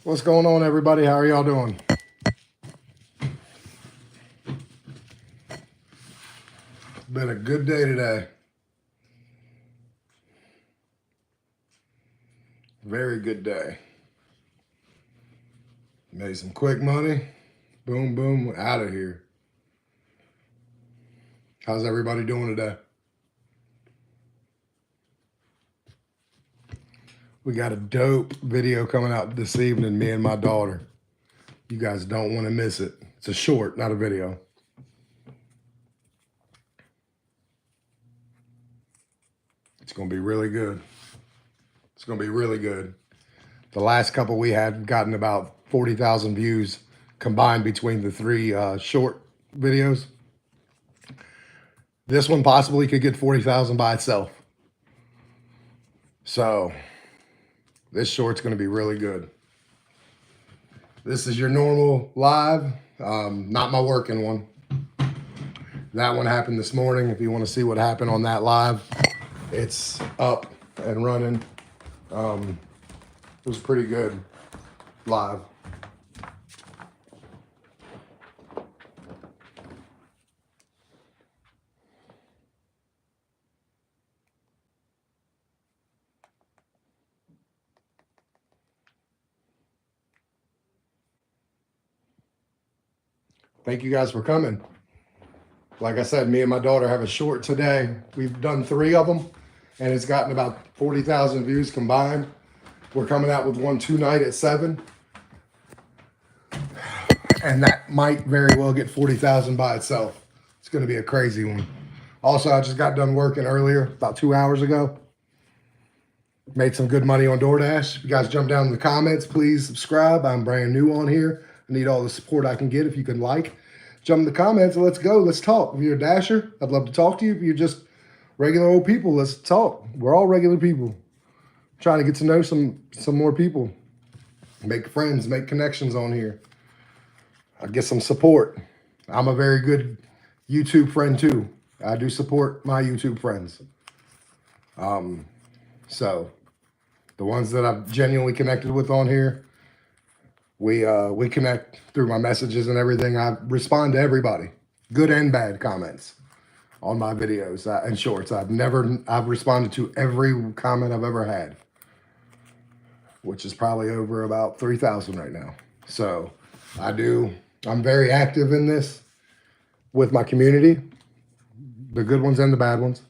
What's going on, everybody? How are y'all doing? Been a good day today. Very good day. Made some quick money. Boom, boom, out of here. How's everybody doing today? We got a dope video coming out this evening, me and my daughter. You guys don't want to miss it. It's a short, not a video. It's going to be really good. It's going to be really good. The last couple we had gotten about 40,000 views combined between the three short videos. This one possibly could get 40,000 by itself. So this short's going to be really good. This is your normal live, not my working one. That one happened this morning. If you want to see what happened on that live, it's up and running. It was pretty good live. Thank you guys for coming. Like I said, me and my daughter have a short today. We've done 3 of them, and it's gotten about 40,000 views combined. We're coming out with one tonight at 7. And that might very well get 40,000 by itself. It's going to be a crazy one. Also, I just got done working earlier, about 2 hours ago. Made some good money on DoorDash. If you guys jump down in the comments, please subscribe. I'm brand new on here. I need all the support I can get. If you can jump in the comments and let's go. Let's talk. If you're a Dasher, I'd love to talk to you. If you're just regular old people, let's talk. We're all regular people. Trying to get to know some more people. Make friends, make connections on here. I get some support. I'm a very good YouTube friend too. I do support my YouTube friends. So the ones that I've genuinely connected with on here, we connect through my messages and everything. I respond to everybody, good and bad comments on my videos and shorts. I've responded to every comment I've ever had, which is probably over about 3,000 right now. So I'm very active in this with my community, the good ones and the bad ones.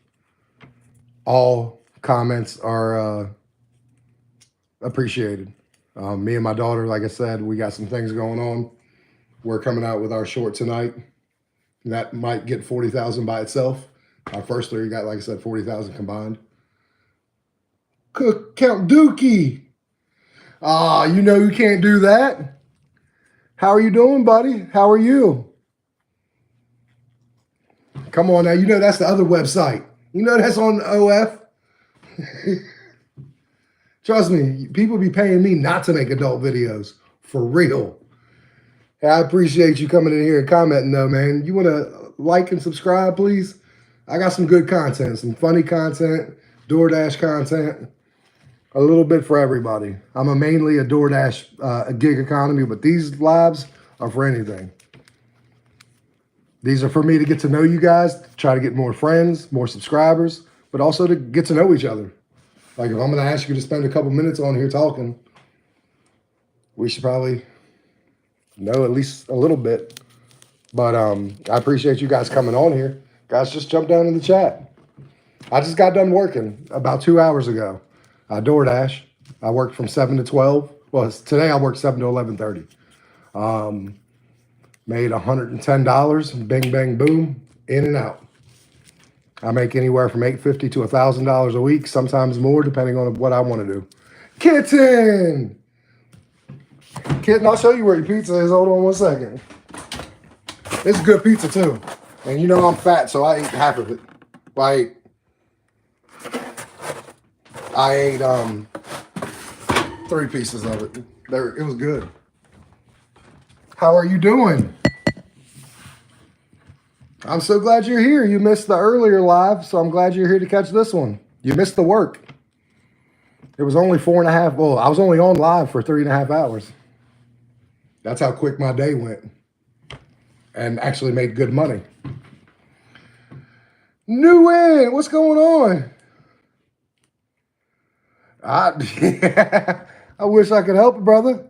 All comments are appreciated. Me and my daughter, like I said, we got some things going on. We're coming out with our short tonight. That might get 40,000 by itself. Our first 3 got, like I said, 40,000 combined. Count Dookie. You know you can't do that. How are you doing, buddy? How are you? Come on now. You know that's the other website. You know that's on OF. Trust me, people be paying me not to make adult videos. For real. I appreciate you coming in here and commenting though, man. You want to like and subscribe, please? I got some good content, some funny content, DoorDash content, a little bit for everybody. I'm mainly a DoorDash gig economy, but these lives are for anything. These are for me to get to know you guys, try to get more friends, more subscribers, but also to get to know each other. Like if I'm going to ask you to spend a couple minutes on here talking, we should probably know at least a little bit. But I appreciate you guys coming on here. Guys, just jump down in the chat. I just got done working about 2 hours ago. DoorDash. I worked from 7 to 12. Well, today I worked 7 to 11:30. Made $110. Bing, bang, boom. In and out. I make anywhere from $850 to $1,000 a week, sometimes more, depending on what I want to do. Kitten, I'll show you where your pizza is. Hold on one second. It's good pizza too, and you know I'm fat, so I ate half of it. Like I ate 3 pieces of it. It was good. How are you doing? I'm so glad you're here. You missed the earlier live, so I'm glad you're here to catch this one. You missed the work. It was only 4.5. Well, I was only on live for 3.5 hours. That's how quick my day went, and actually made good money. New in, what's going on? I wish I could help, brother.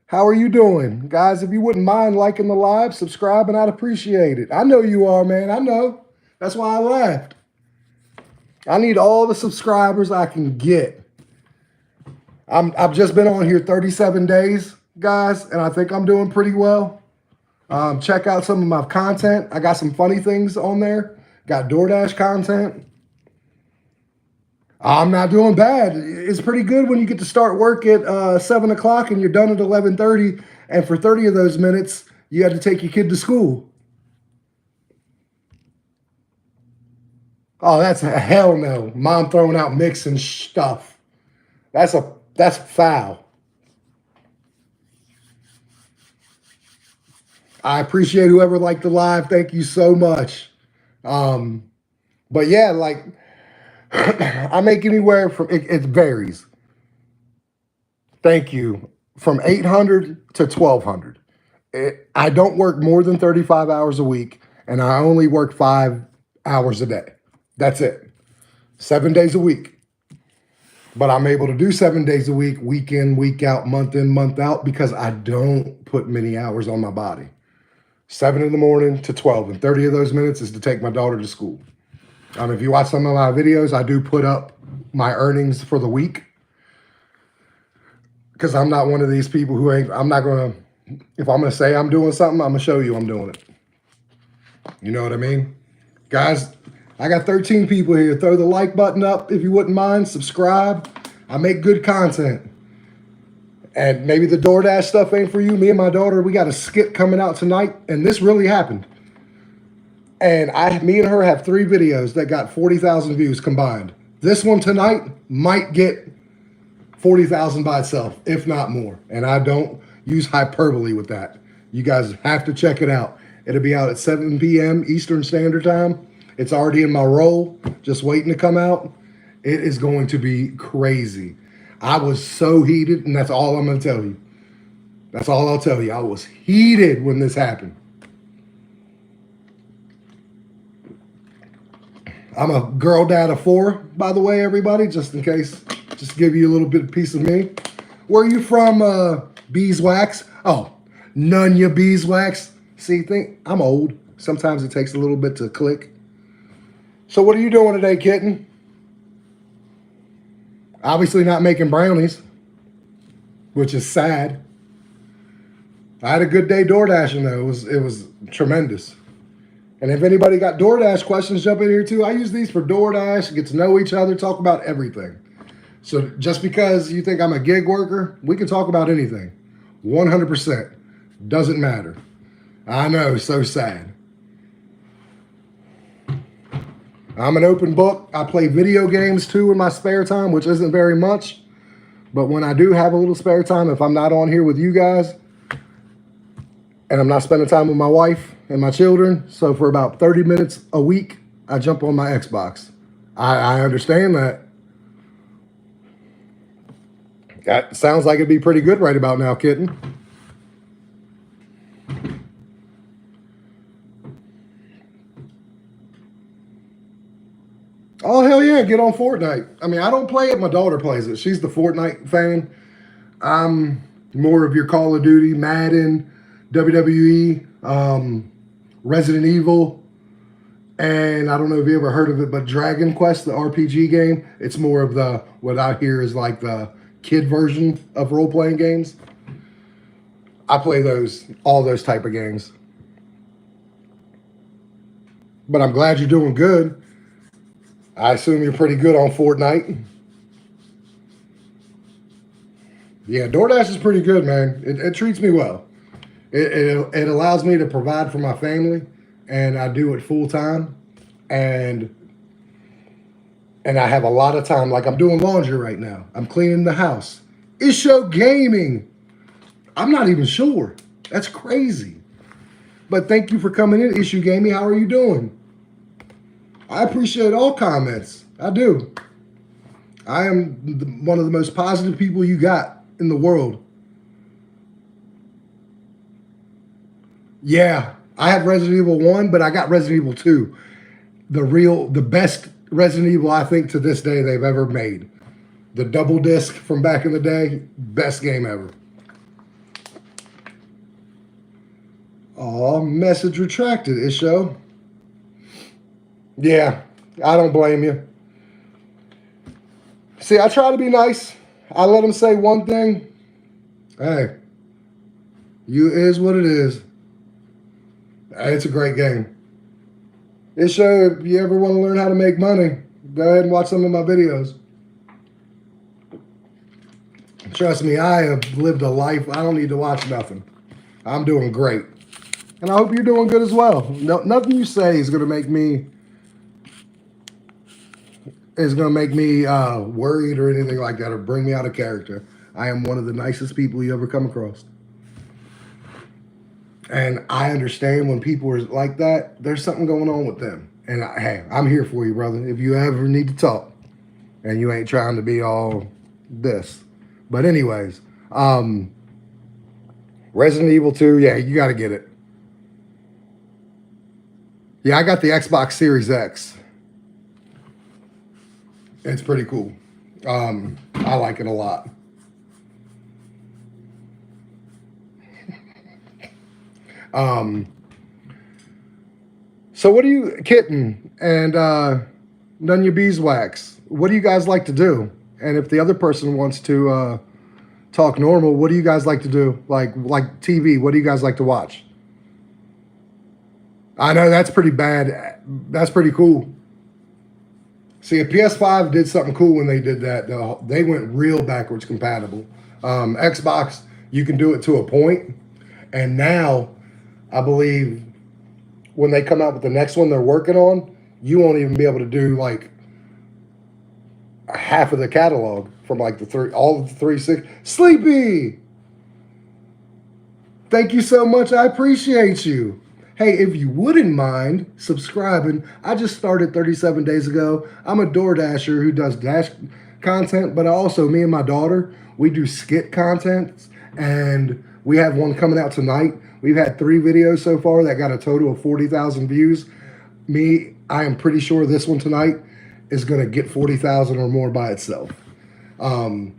How are you doing? Guys, if you wouldn't mind liking the live, subscribing, I'd appreciate it. I know you are, man. I know. That's why I laughed. I need all the subscribers I can get. I've just been on here 37 days, guys, and I think I'm doing pretty well. Check out some of my content. I got some funny things on there. Got DoorDash content. I'm not doing bad. It's pretty good when you get to start work at 7 o'clock and you're done at 11:30, and for 30 of those minutes, you had to take your kid to school. Oh, that's a hell no. Mom throwing out mixing stuff. That's foul. I appreciate whoever liked the live. Thank you so much. But yeah, like I make anywhere from it varies. Thank you. From 800 to 1200. I don't work more than 35 hours a week, and I only work 5 hours a day. That's it. 7 days a week. But I'm able to do 7 days a week in, week out, month in, month out, because I don't put many hours on my body. 7 in the morning to 12, and 30 of those minutes is to take my daughter to school. If you watch some of my videos, I do put up my earnings for the week, because I'm not one of these people who if I'm going to say I'm doing something, I'm going to show you I'm doing it. You know what I mean? Guys, I got 13 people here. Throw the like button up if you wouldn't mind. Subscribe. I make good content. And maybe the DoorDash stuff ain't for you. Me and my daughter, we got a skit coming out tonight, and this really happened. And me and her have 3 videos that got 40,000 views combined. This one tonight might get 40,000 by itself, if not more. And I don't use hyperbole with that. You guys have to check it out. It'll be out at 7 p.m. Eastern Standard Time. It's already in my roll, just waiting to come out. It is going to be crazy. I was so heated, and that's all I'm going to tell you. That's all I'll tell you. I was heated when this happened. I'm a girl dad of 4, by the way, everybody, just in case. Just to give you a little bit of piece of me. Where are you from, Beeswax? Oh, Nunya Beeswax. See, I'm old. Sometimes it takes a little bit to click. So what are you doing today, kitten? Obviously not making brownies, which is sad. I had a good day door dashing though. It was tremendous. And if anybody got DoorDash questions, jump in here too. I use these for DoorDash, get to know each other, talk about everything. So just because you think I'm a gig worker, we can talk about anything. 100%. Doesn't matter. I know, so sad. I'm an open book. I play video games too in my spare time, which isn't very much. But when I do have a little spare time, if I'm not on here with you guys, and I'm not spending time with my wife and my children, so for about 30 minutes a week, I jump on my Xbox. I understand that. That sounds like it'd be pretty good right about now, kitten. Oh, hell yeah, get on Fortnite. I mean, I don't play it. My daughter plays it. She's the Fortnite fan. I'm more of your Call of Duty, Madden, WWE, Resident Evil, and I don't know if you ever heard of it, but Dragon Quest, the RPG game. It's more of what I hear is like the kid version of role-playing games. I play all those type of games. But I'm glad you're doing good. I assume you're pretty good on Fortnite. Yeah, DoorDash is pretty good, man. It treats me well. It allows me to provide for my family, and I do it full time. And I have a lot of time. Like I'm doing laundry right now. I'm cleaning the house. Isho Gaming. I'm not even sure. That's crazy. But thank you for coming in, Issue Gaming. How are you doing? I appreciate all comments. I do. I am one of the most positive people you got in the world. Yeah, I have Resident Evil 1, but I got Resident Evil 2. The best Resident Evil I think to this day they've ever made. The double disc from back in the day, best game ever. Oh, message retracted, Isho. Yeah, I don't blame you. See, I try to be nice. I let them say one thing. Hey, you is what it is. Hey, it's a great game. Isho, if you ever want to learn how to make money, go ahead and watch some of my videos. Trust me, I have lived a life. I don't need to watch nothing. I'm doing great. And I hope you're doing good as well. No, nothing you say is going to make me worried or anything like that or bring me out of character. I am one of the nicest people you ever come across. And I understand when people are like that, there's something going on with them. And hey, I'm here for you, brother. If you ever need to talk and you ain't trying to be all this. But anyways, Resident Evil 2, yeah, you got to get it. Yeah, I got the Xbox Series X. It's pretty cool. I like it a lot. So what do you, Kitten and Nunya Beeswax, what do you guys like to do? And if the other person wants to talk normal, what do you guys like to do? Like TV, what do you guys like to watch? I know that's pretty bad. That's pretty cool. See, a PS5 did something cool when they did that. They went real backwards compatible. Xbox, you can do it to a point. And now, I believe when they come out with the next one they're working on, you won't even be able to do like half of the catalog from like all of the 360. Sleepy! Thank you so much. I appreciate you. Hey, if you wouldn't mind subscribing, I just started 37 days ago. I'm a DoorDasher who does Dash content, but also me and my daughter, we do skit content, and we have one coming out tonight. We've had 3 videos so far that got a total of 40,000 views. I am pretty sure this one tonight is going to get 40,000 or more by itself. I'm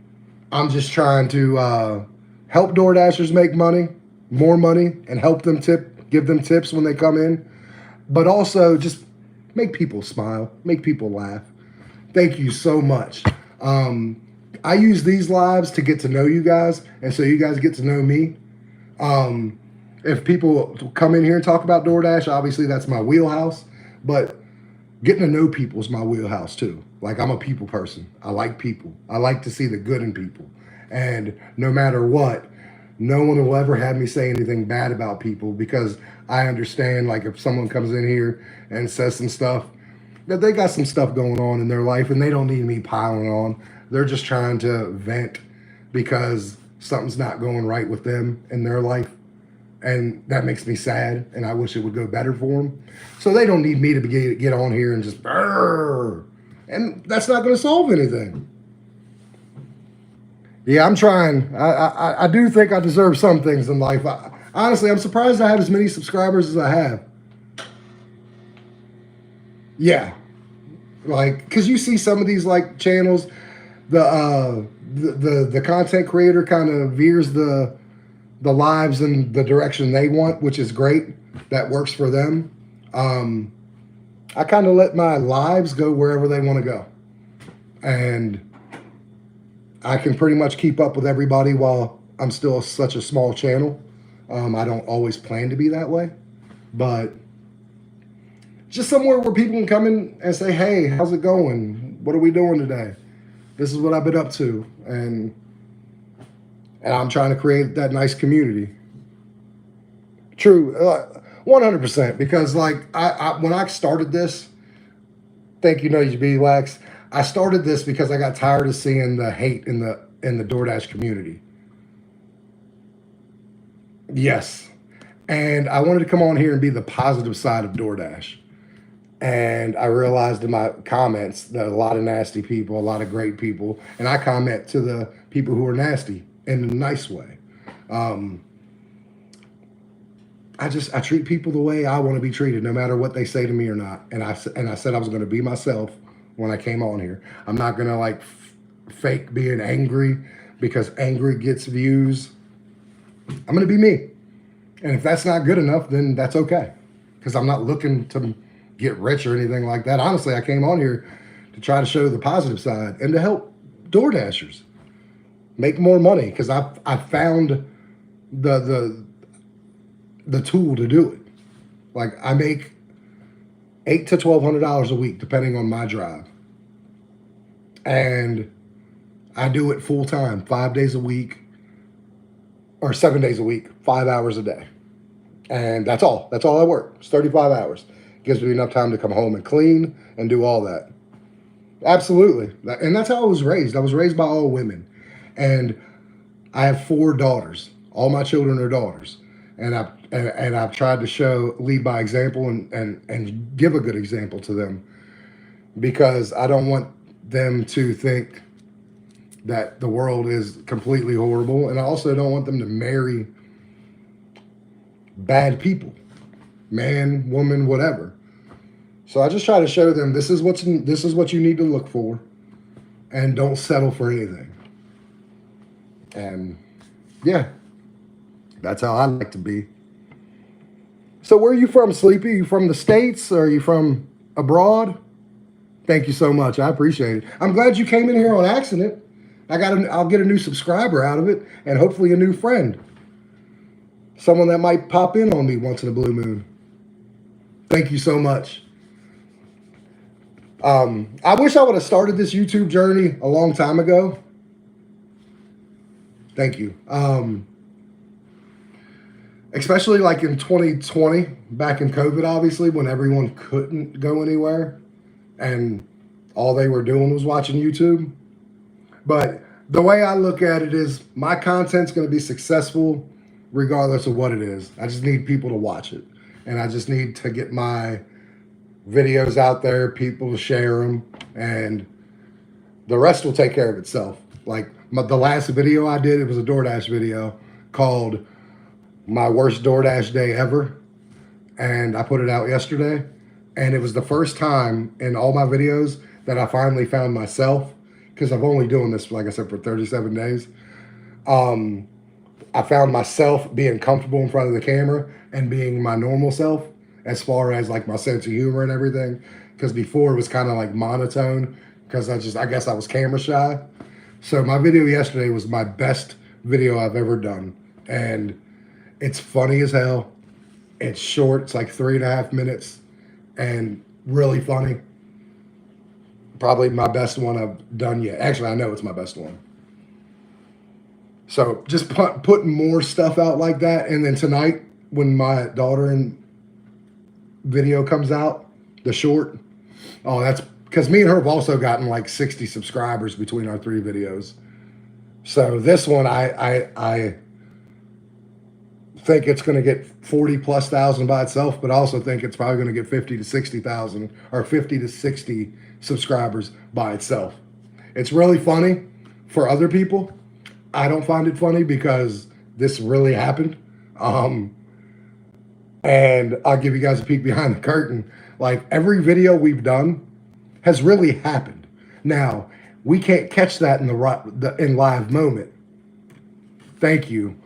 just trying to help DoorDashers make more money, and help them give them tips when they come in, but also just make people smile, make people laugh. Thank you so much. I use these lives to get to know you guys, and so you guys get to know me. If people come in here and talk about DoorDash, obviously that's my wheelhouse, but getting to know people is my wheelhouse too. Like, I'm a people person. I like people. I like to see the good in people. And no matter what, no one will ever have me say anything bad about people, because I understand, like, if someone comes in here and says some stuff, that they got some stuff going on in their life and they don't need me piling on. They're just trying to vent because something's not going right with them in their life. And that makes me sad, and I wish it would go better for them. So they don't need me to get on here and just brrr. And that's not going to solve anything. Yeah, I'm trying. I do think I deserve some things in life. Honestly, I'm surprised I have as many subscribers as I have. Yeah, like, because you see some of these like channels, the content creator kind of veers the lives in the direction they want, which is great. That works for them. I kind of let my lives go wherever they want to go, and I can pretty much keep up with everybody while I'm still such a small channel. I don't always plan to be that way, but just somewhere where people can come in and say, hey, how's it going? What are we doing today? This is what I've been up to. And I'm trying to create that nice community. True, 100%. Because like when I started this, thank you, Nudge B Wax. I started this because I got tired of seeing the hate in the DoorDash community. Yes. And I wanted to come on here and be the positive side of DoorDash. And I realized in my comments that a lot of nasty people, a lot of great people, and I comment to the people who are nasty in a nice way. I treat people the way I want to be treated, no matter what they say to me or not. And I said I was going to be myself when I came on here. I'm not going to like fake being angry because angry gets views. I'm going to be me. And if that's not good enough, then that's okay. Because I'm not looking to get rich or anything like that. Honestly, I came on here to try to show the positive side and to help DoorDashers make more money, because I found the tool to do it. Like, I make $800 to $1,200 a week depending on my drive, and I do it full time, 5 days a week or 7 days a week, 5 hours a day, and that's all I work. It's 35 hours. Gives me enough time to come home and clean and do all that. Absolutely. And that's how I was raised. I was raised by all women. And I have 4 daughters. All my children are daughters. And I've tried to lead by example and give a good example to them, because I don't want them to think that the world is completely horrible. And I also don't want them to marry bad people, man, woman, whatever. So I just try to show them this is what you need to look for, and don't settle for anything. And yeah, that's how I like to be. So where are you from, Sleepy? Are you from the States, or are you from abroad? Thank you so much. I appreciate it. I'm glad you came in here on accident. I'll get a new subscriber out of it, and hopefully a new friend. Someone that might pop in on me once in a blue moon. Thank you so much. I wish I would have started this YouTube journey a long time ago. Thank you. Especially like in 2020, back in COVID, obviously, when everyone couldn't go anywhere and all they were doing was watching YouTube. But the way I look at it is, my content's going to be successful regardless of what it is. I just need people to watch it. And I just need to get my videos out there, people to share them, and the rest will take care of itself. Like the last video I did, it was a DoorDash video called My Worst DoorDash Day Ever. And I put it out yesterday. And it was the first time in all my videos that I finally found myself, because I've only doing this, like I said, for 37 days. I found myself being comfortable in front of the camera and being my normal self, as far as like my sense of humor and everything. Because before it was kind of like monotone, because I guess I was camera shy. So my video yesterday was my best video I've ever done. And it's funny as hell. It's short. It's like 3.5 minutes and really funny. Probably my best one I've done yet. Actually, I know it's my best one. So just putting more stuff out like that. And then tonight, when my daughter and video comes out, the short, that's because me and her have also gotten like 60 subscribers between our 3 videos. So this one, I think it's going to get 40,000+ by itself, but I also think it's probably going to get 50 to 60,000 or 50 to 60 subscribers by itself. It's really funny for other people. I don't find it funny because this really happened. And I'll give you guys a peek behind the curtain. Like, every video we've done has really happened. Now, we can't catch that in live moment. Thank you.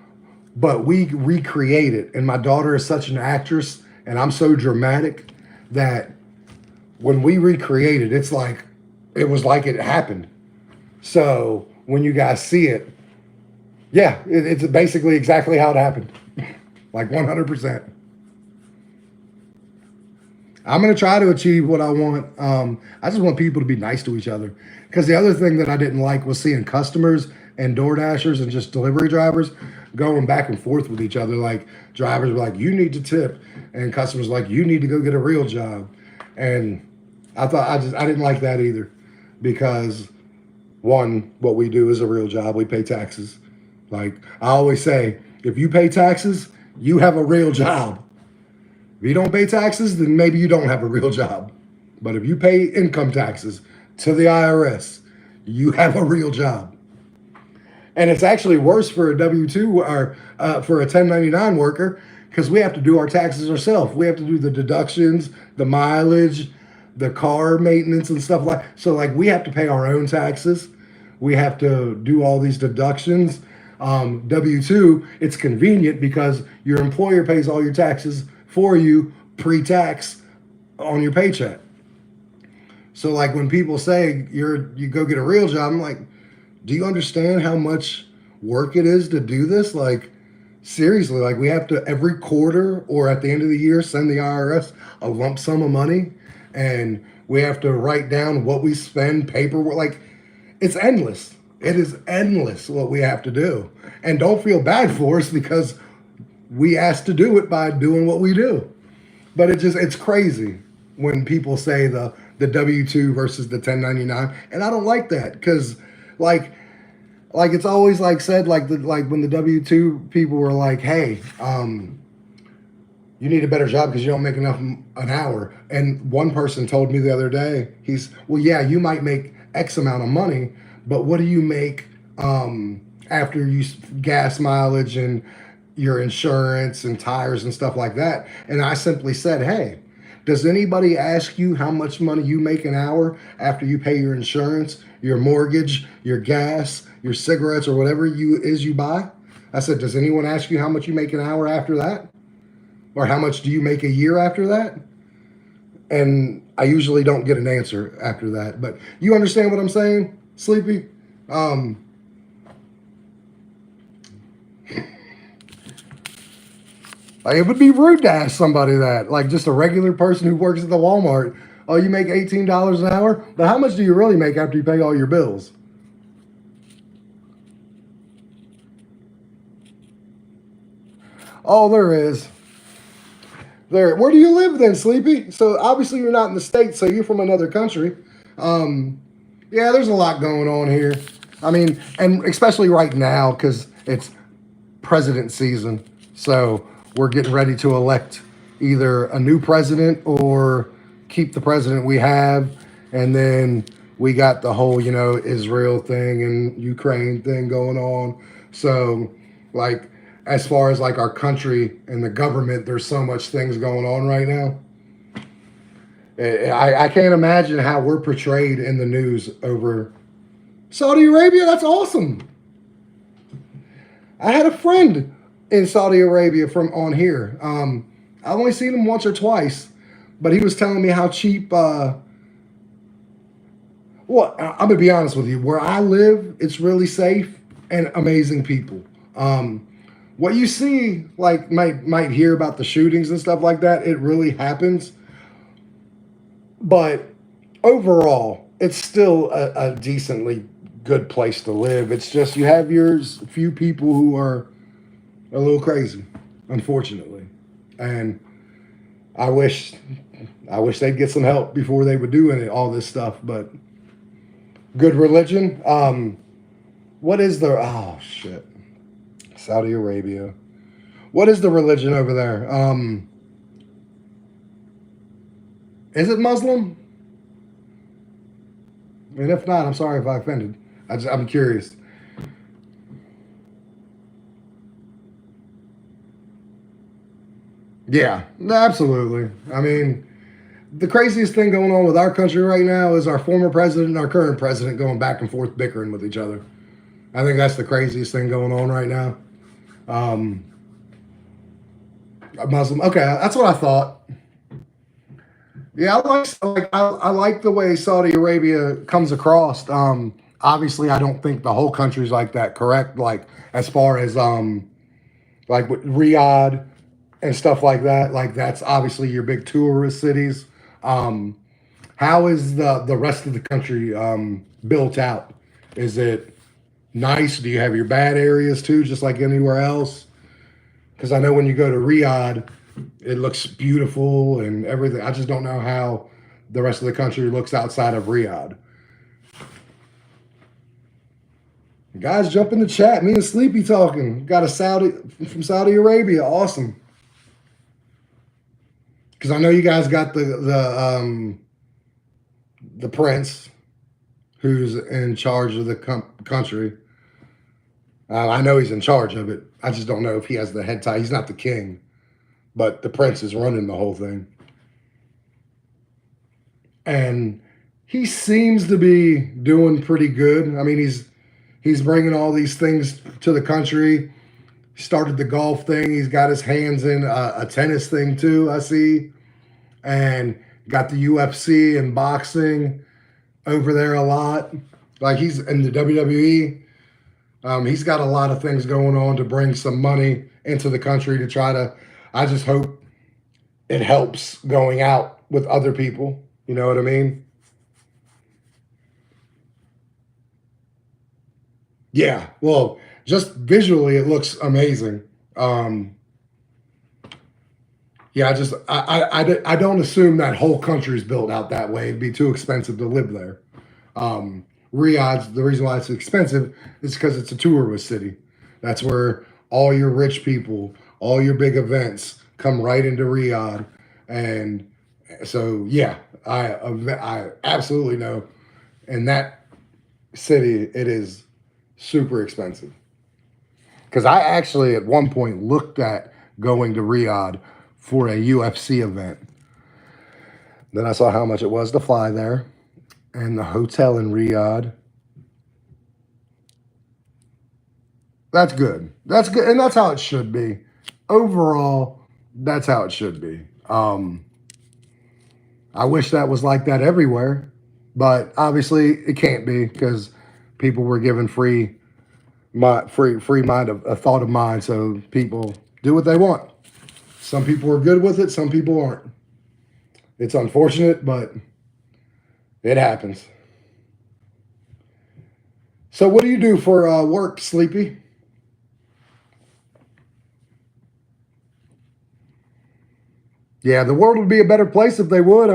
But we recreate it. And my daughter is such an actress, and I'm so dramatic, that when we recreate it, it's like, it was like it happened. So when you guys see it, yeah, it's basically exactly how it happened. Like 100%. I'm going to try to achieve what I want. I just want people to be nice to each other. Because the other thing that I didn't like was seeing customers and DoorDashers and just delivery drivers going back and forth with each other. Like, drivers were like, you need to tip. And customers were like, you need to go get a real job. And I didn't like that either. Because, one, what we do is a real job. We pay taxes. Like, I always say, if you pay taxes, you have a real job. If you don't pay taxes, then maybe you don't have a real job. But if you pay income taxes to the IRS, you have a real job. And it's actually worse for a W-2 or for a 1099 worker, because we have to do our taxes ourselves. We have to do the deductions, the mileage, the car maintenance and stuff like. So like we have to pay our own taxes. We have to do all these deductions. W-2, it's convenient because your employer pays all your taxes for you pre-tax on your paycheck. So like when people say you go get a real job, I'm like, do you understand how much work it is to do this? Like seriously, like we have to every quarter or at the end of the year send the IRS a lump sum of money, and we have to write down what we spend, paperwork. Like it's endless. It is endless what we have to do. And don't feel bad for us because we asked to do it by doing what we do. But it's crazy when people say the W-2 versus the 1099. And I don't like that because like it's always like said like when the W-2 people were like, hey, you need a better job because you don't make enough an hour. And one person told me the other day, well, yeah, you might make X amount of money, but what do you make after you gas mileage and your insurance and tires and stuff like that? And I simply said, hey, does anybody ask you how much money you make an hour after you pay your insurance, your mortgage, your gas, your cigarettes, or whatever you buy? I said, does anyone ask you how much you make an hour after that? Or how much do you make a year after that? And I usually don't get an answer after that. But you understand what I'm saying, Sleepy? Like it would be rude to ask somebody that, like just a regular person who works at the Walmart. Oh, you make $18 an hour? But how much do you really make after you pay all your bills? Oh, there is. There. Where do you live then, Sleepy? So obviously you're not in the States, so you're from another country. Yeah, there's a lot going on here. I mean, and especially right now because it's president season. So we're getting ready to elect either a new president or keep the president we have. And then we got the whole, Israel thing and Ukraine thing going on. So like, as far as like our country and the government, there's so much things going on right now. I can't imagine how we're portrayed in the news over Saudi Arabia. That's awesome. I had a friend in Saudi Arabia from on here. I've only seen him once or twice, but he was telling me how cheap. Well, I'm gonna be honest with you. Where I live, it's really safe and amazing people. What you see, like might hear about the shootings and stuff like that, it really happens. But overall, it's still a decently good place to live. It's just you have your few people who are a little crazy, unfortunately. And I wish they'd get some help before they would do all this stuff. But good religion. What is the Saudi Arabia? What is the religion over there? Is it Muslim? And if not, I'm sorry if I offended. I'm curious. Yeah, absolutely. I mean, the craziest thing going on with our country right now is our former president and our current president going back and forth bickering with each other. I think that's the craziest thing going on right now. Muslim. Okay, that's what I thought. Yeah, I like the way Saudi Arabia comes across. Obviously, I don't think the whole country's like that. Correct? Like as far as like with Riyadh and stuff like that. Like that's obviously your big tourist cities. How is the rest of the country built out? Is it nice? Do you have your bad areas too, just like anywhere else? Because I know when you go to Riyadh, it looks beautiful and everything. I just don't know how the rest of the country looks outside of Riyadh. Guys, jump in the chat. Me and Sleepy talking. Got a Saudi from Saudi Arabia. Awesome. Because I know you guys got the prince who's in charge of the country. I know he's in charge of it. I just don't know if he has the head tie. He's not the king. but the prince is running the whole thing. And he seems to be doing pretty good. I mean, he's bringing all these things to the country. He started the golf thing. He's got his hands in a tennis thing too, I see. And got the UFC and boxing over there a lot. Like he's in the WWE. He's got a lot of things going on to bring some money into the country to try to, I just hope it helps going out with other people. You know what I mean? Yeah. Well, just visually, it looks amazing. Yeah, I don't assume that whole country is built out that way. It'd be too expensive to live there. Riyadh's the reason why it's expensive is because it's a tourist city. That's where all your rich people, all your big events come right into Riyadh, and so yeah, I absolutely know. In that city, it is super expensive. Because I actually at one point looked at going to Riyadh for a UFC event. Then I saw how much it was to fly there and the hotel in Riyadh. That's good. That's good. And that's how it should be. Overall, that's how it should be. I wish that was like that everywhere, but obviously it can't be because people were given free mind of a thought of mind, so people do what they want. Some people are good with it, some people aren't. It's unfortunate, but it happens. So what do you do for work, Sleepy? Yeah, the world would be a better place if they would,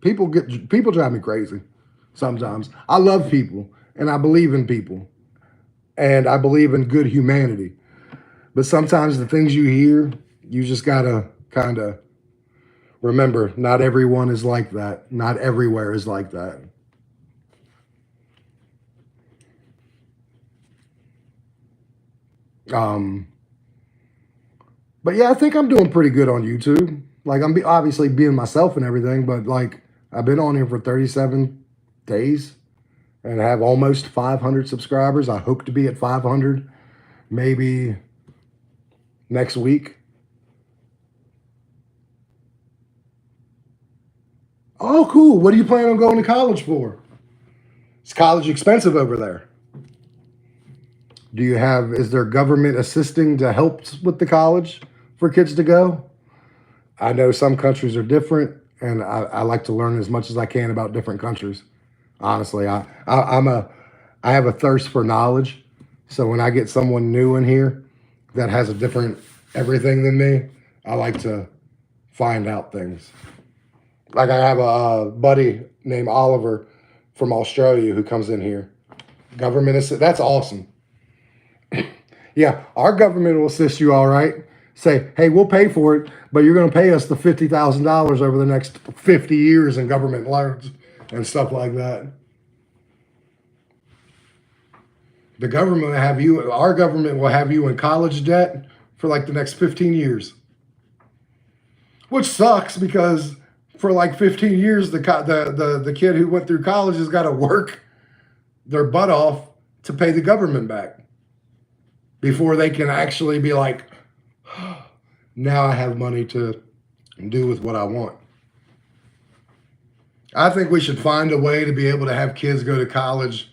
people drive me crazy sometimes. I love people and I believe in people and I believe in good humanity. But sometimes the things you hear, you just gotta kind of remember not everyone is like that. Not everywhere is like that. Um, but yeah, I think I'm doing pretty good on YouTube. Like obviously being myself and everything, but like I've been on here for 37 days and have almost 500 subscribers. I hope to be at 500 maybe next week. Oh, cool. What do you plan on going to college for? Is college expensive over there? Is there government assisting to help with the college for kids to go? I know some countries are different, and I like to learn as much as I can about different countries. Honestly, I have a thirst for knowledge. So when I get someone new in here that has a different everything than me, I like to find out things. Like I have a buddy named Oliver from Australia who comes in here. Government assist. That's awesome. Yeah, our government will assist you all right. Say, hey, we'll pay for it, but you're going to pay us the $50,000 over the next 50 years in government loans and stuff like that. Our government will have you in college debt for like the next 15 years. Which sucks because for like 15 years, the kid who went through college has got to work their butt off to pay the government back before they can actually be like, now I have money to do with what I want. I think we should find a way to be able to have kids go to college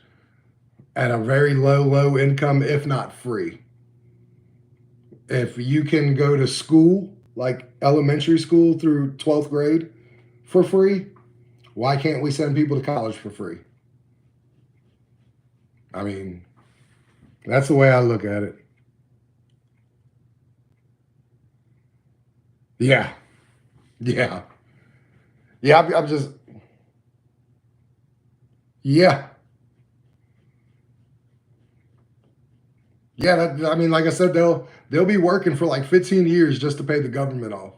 at a very low income, if not free. If you can go to school, like elementary school through 12th grade for free, why can't we send people to college for free? I mean, that's the way I look at it. Yeah. Yeah. Yeah. I'm just, yeah. Yeah. I mean, like I said, they'll be working for like 15 years just to pay the government off,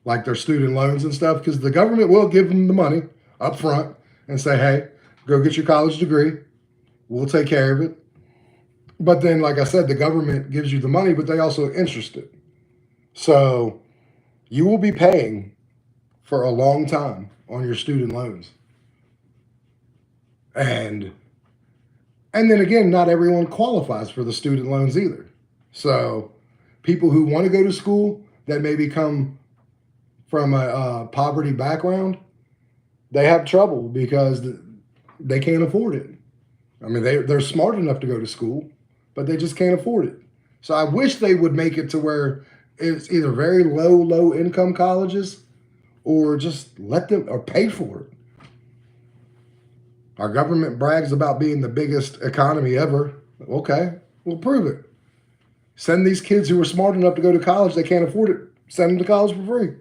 like their student loans and stuff, because the government will give them the money up front and say, hey, go get your college degree. We'll take care of it. But then, like I said, the government gives you the money, but they also interest it. So you will be paying for a long time on your student loans. And and then again, not everyone qualifies for the student loans either. So people who want to go to school that maybe come from a poverty background, they have trouble because they can't afford it. I mean, they're smart enough to go to school, but they just can't afford it. So I wish they would make it to where it's either very low income colleges or just let them or pay for it. Our government brags about being the biggest economy ever. Okay, well, prove it. Send these kids who are smart enough to go to college, they can't afford it. Send them to college for free.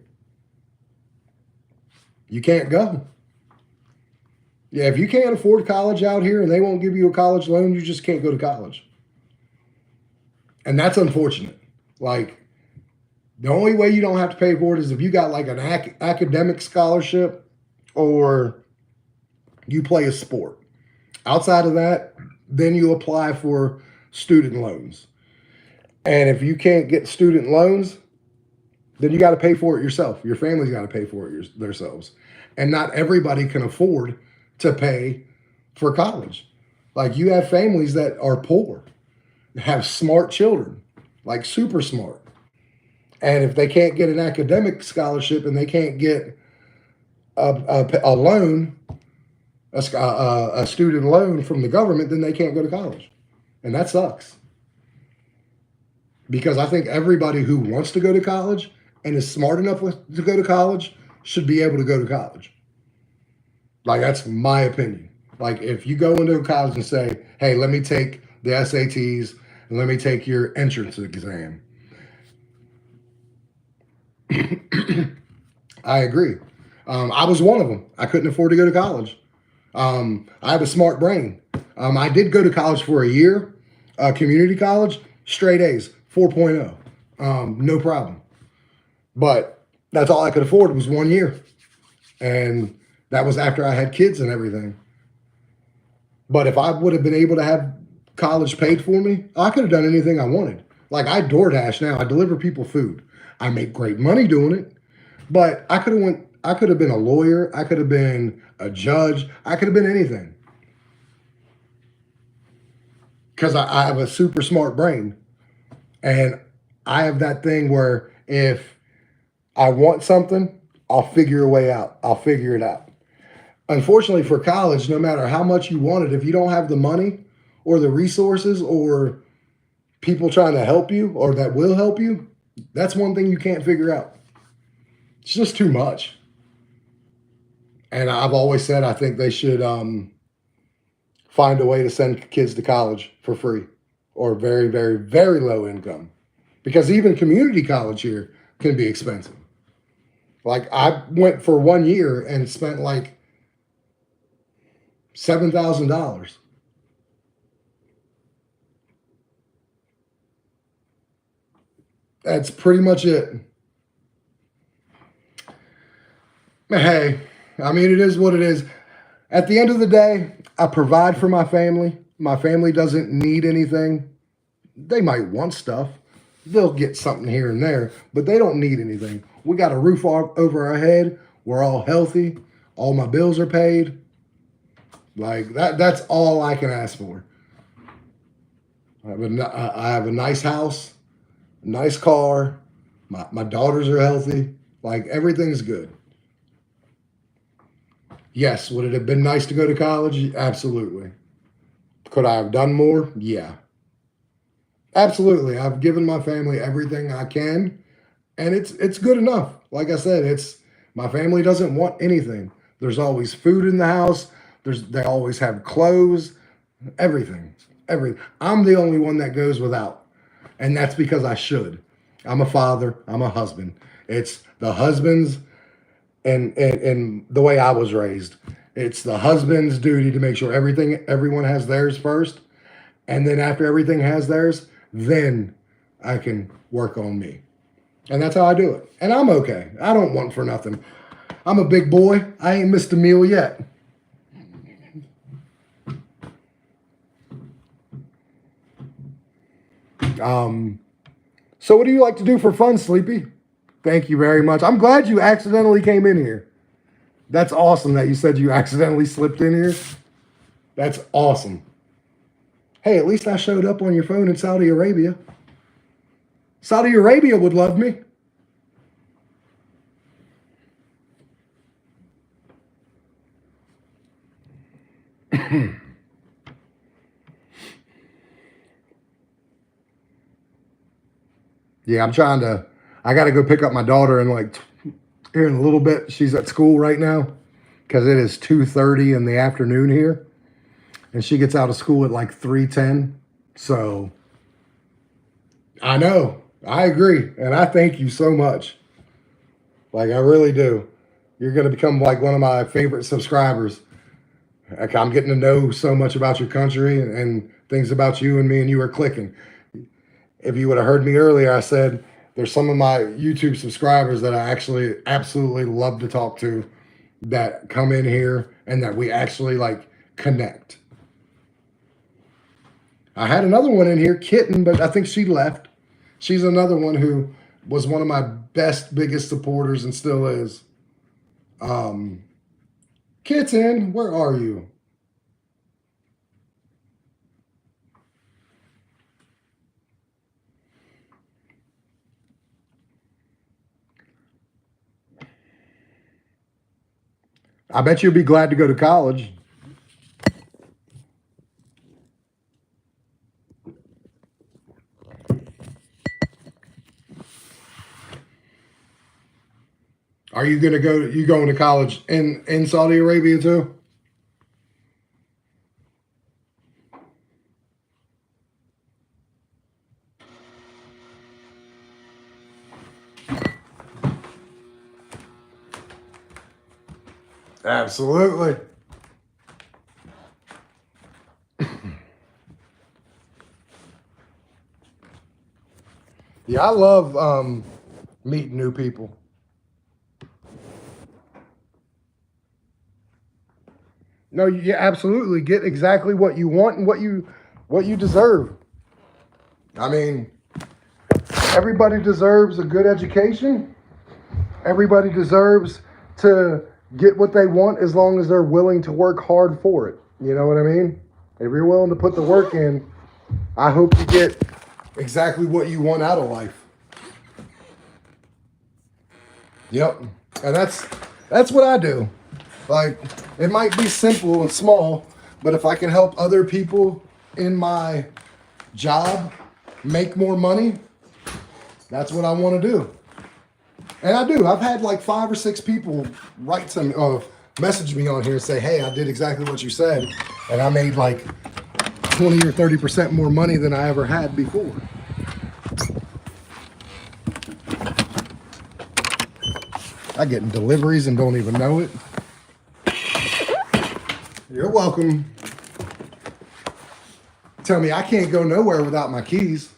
You can't go. Yeah, if you can't afford college out here and they won't give you a college loan, you just can't go to college. And that's unfortunate. Like, the only way you don't have to pay for it is if you got like an academic scholarship or you play a sport. Outside of that, then you apply for student loans. And if you can't get student loans, then you got to pay for it yourself. Your family's got to pay for it themselves. And not everybody can afford to pay for college. Like, you have families that are poor, have smart children, like super smart. And if they can't get an academic scholarship and they can't get a loan, a student loan from the government, then they can't go to college. And that sucks. Because I think everybody who wants to go to college and is smart enough to go to college should be able to go to college. Like, that's my opinion. Like, if you go into college and say, hey, let me take the SATs and let me take your entrance exam. I agree. I was one of them. I couldn't afford to go to college. I have a smart brain. I did go to college for a year, community college, straight A's, 4.0, no problem. But that's all I could afford was 1 year. And that was after I had kids and everything. But if I would have been able to have college paid for me, I could have done anything I wanted. Like, I DoorDash now. I deliver people food. I make great money doing it. But I could have been a lawyer. I could have been a judge. I could have been anything. Because I have a super smart brain. And I have that thing where if I want something, I'll figure a way out. I'll figure it out. Unfortunately for college, no matter how much you want it, if you don't have the money or the resources or people trying to help you or that will help you, that's one thing you can't figure out. It's just too much. And I've always said I think they should find a way to send kids to college for free or very, very, very low income. Because even community college here can be expensive. Like, I went for 1 year and spent like $7,000. That's pretty much it. Hey, I mean, it is what it is. At the end of the day, I provide for my family. My family doesn't need anything. They might want stuff. They'll get something here and there, but they don't need anything. We got a roof over our head. We're all healthy. All my bills are paid. Like, that's all I can ask for. I have a nice house, a nice car. My daughters are healthy. Like, everything's good. Yes, would it have been nice to go to college? Absolutely. Could I have done more? Yeah. Absolutely. I've given my family everything I can, and it's good enough. Like I said, it's my family doesn't want anything. There's always food in the house. They always have clothes, everything. Everything. I'm the only one that goes without. And that's because I should. I'm a father, I'm a husband. It's the husband's and the way I was raised. It's the husband's duty to make sure everyone has theirs first. And then after everything has theirs, then I can work on me. And that's how I do it. And I'm okay. I don't want for nothing. I'm a big boy. I ain't missed a meal yet. So what do you like to do for fun, Sleepy? Thank you very much. I'm glad you accidentally came in here. That's awesome that you said you accidentally slipped in here. That's awesome. Hey, at least I showed up on your phone in Saudi Arabia. Saudi Arabia would love me. Yeah, I got to go pick up my daughter here in a little bit. She's at school right now because it is 2:30 in the afternoon here. And she gets out of school at like 3:10. So I know, I agree. And I thank you so much. Like, I really do. You're going to become like one of my favorite subscribers. Like, I'm getting to know so much about your country and things about you, and me and you are clicking. If you would have heard me earlier, I said there's some of my YouTube subscribers that I actually absolutely love to talk to that come in here and that we actually like connect. I had another one in here, Kitten, but I think she left. She's another one who was one of my biggest supporters and still is. Kitten, where are you? I bet you'll be glad to go to college. Are you going to going to college in Saudi Arabia too? Absolutely. Yeah, I love meeting new people. No, you absolutely get exactly what you want and what you deserve. I mean, everybody deserves a good education. Everybody deserves to get what they want as long as they're willing to work hard for it. You know what I mean? If you're willing to put the work in, I hope you get exactly what you want out of life. Yep. And that's what I do. Like, it might be simple and small, but if I can help other people in my job make more money, that's what I want to do. And I do. I've had like 5 or 6 people write to me, message me on here and say, hey, I did exactly what you said. And I made like 20 or 30% more money than I ever had before. I get deliveries and don't even know it. You're welcome. Tell me I can't go nowhere without my keys.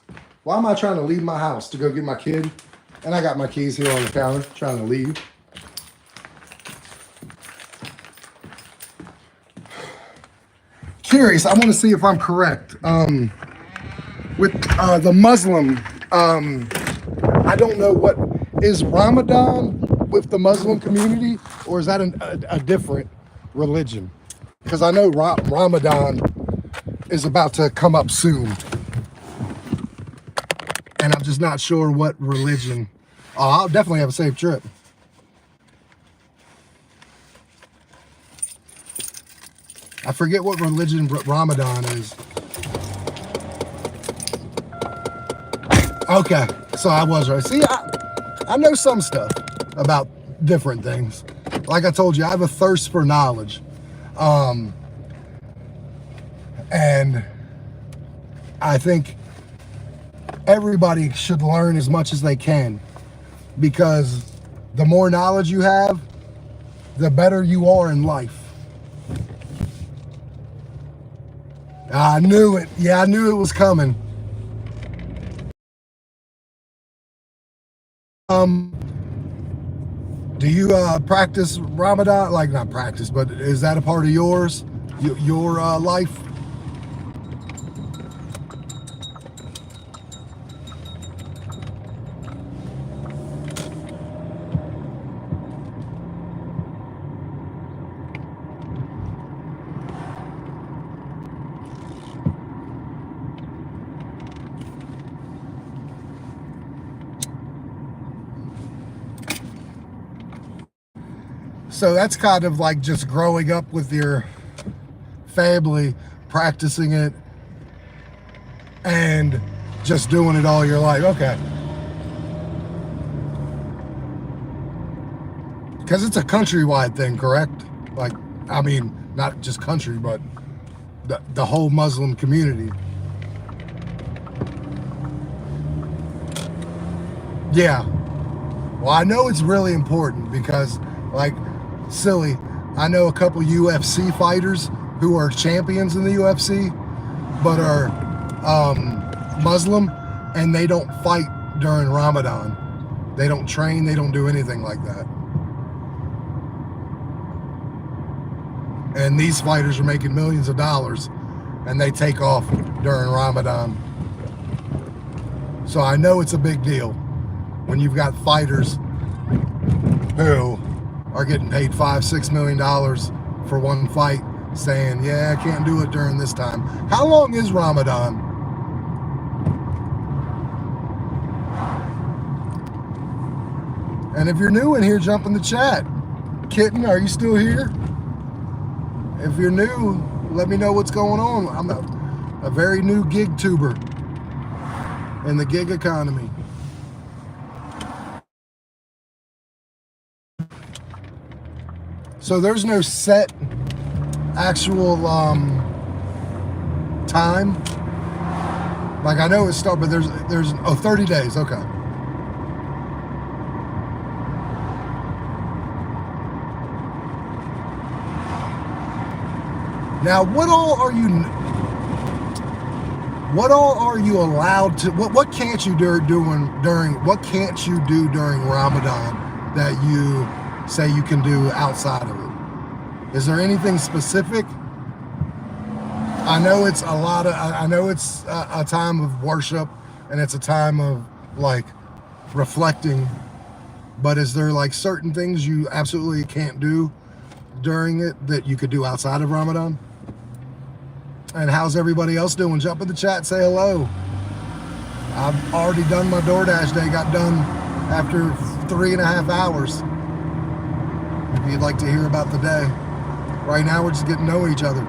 Why am I trying to leave my house to go get my kid? And I got my keys here on the counter, trying to leave. Curious, I want to see if I'm correct. With the Muslim, I don't know what is Ramadan with the Muslim community, or is that a different religion? Because I know Ramadan is about to come up soon. And I'm just not sure what religion. Oh, I'll definitely have a safe trip. I forget what religion Ramadan is. Okay, so I was right. See, I know some stuff about different things. Like I told you, I have a thirst for knowledge. And I think everybody should learn as much as they can, because the more knowledge you have, the better you are in life. I knew it. Yeah, I knew it was coming. Do you practice Ramadan? Like, not practice, but is that a part of yours? Your life? So that's kind of like just growing up with your family, practicing it, and just doing it all your life. Okay. Because it's a countrywide thing, correct? Like, I mean, not just country, but the whole Muslim community. Yeah. Well, I know it's really important because, like, silly, I know a couple UFC fighters who are champions in the UFC, but are Muslim, and they don't fight during Ramadan. They don't train, they don't do anything like that. And these fighters are making millions of dollars, and they take off during Ramadan. So I know it's a big deal when you've got fighters who are getting paid $5-6 million for one fight, saying, yeah, I can't do it during this time. How long is Ramadan? And if you're new in here, jump in the chat. Kitten, are you still here? If you're new, let me know what's going on. I'm a very new gig tuber in the gig economy. So there's no set actual time. Like, I know it's start, but there's 30 days. Okay. Now, what all are you allowed to? What can't you do during Ramadan that you say you can do outside of it? Is there anything specific? I know it's a time of worship and it's a time of like reflecting, but is there like certain things you absolutely can't do during it that you could do outside of Ramadan? And how's everybody else doing? Jump in the chat, say hello. I've already done my DoorDash day, got done after 3.5 hours. If you'd like to hear about the day. Right now, we're just getting to know each other.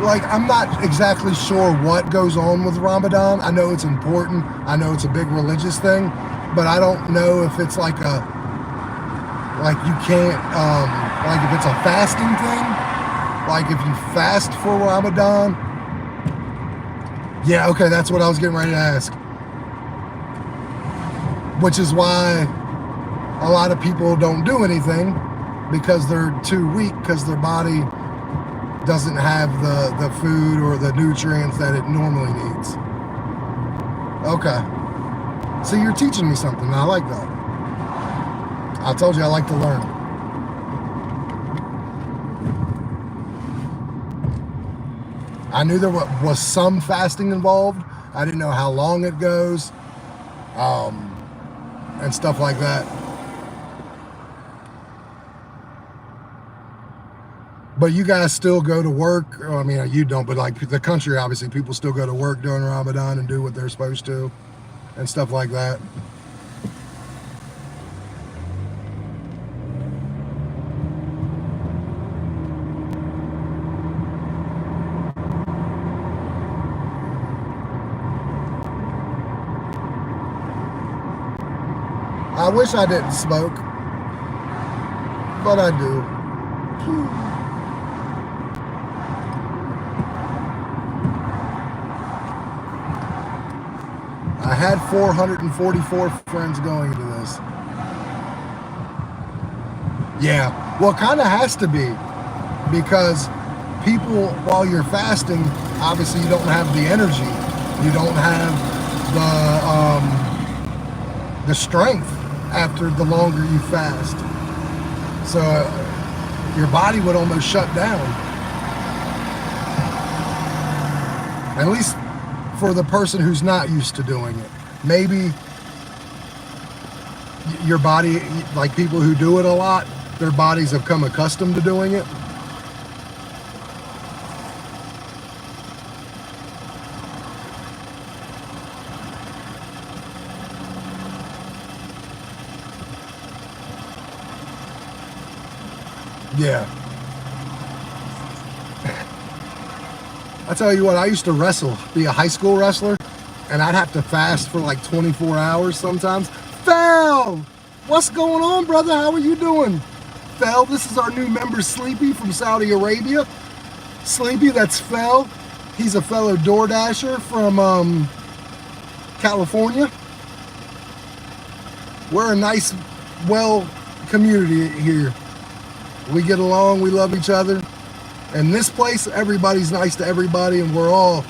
Like, I'm not exactly sure what goes on with Ramadan. I know it's important. I know it's a big religious thing, but I don't know if it's like you can't, like if it's a fasting thing, like if you fast for Ramadan. Yeah, okay, that's what I was getting ready to ask. Which is why a lot of people don't do anything, because they're too weak, because their body doesn't have the food or the nutrients that it normally needs. Okay. So you're teaching me something. I like that. I told you I like to learn. I knew there was some fasting involved. I didn't know how long it goes, and stuff like that. But you guys still go to work. I mean, you don't, but like the country, obviously, people still go to work during Ramadan and do what they're supposed to and stuff like that. I wish I didn't smoke, but I do. I had 444 friends going into this. Yeah, well, it kind of has to be, because people, while you're fasting, obviously you don't have the energy, you don't have the strength after the longer you fast. So your body would almost shut down. At least for the person who's not used to doing it. Maybe your body, like people who do it a lot, their bodies have come accustomed to doing it. Yeah. I tell you what, I used to wrestle, be a high school wrestler, and I'd have to fast for like 24 hours sometimes. Fel! What's going on, brother? How are you doing? Fel, this is our new member, Sleepy, from Saudi Arabia. Sleepy, that's Fel. He's a fellow DoorDasher from California. We're a nice, well community here. We get along, we love each other. And this place, everybody's nice to everybody, and we're all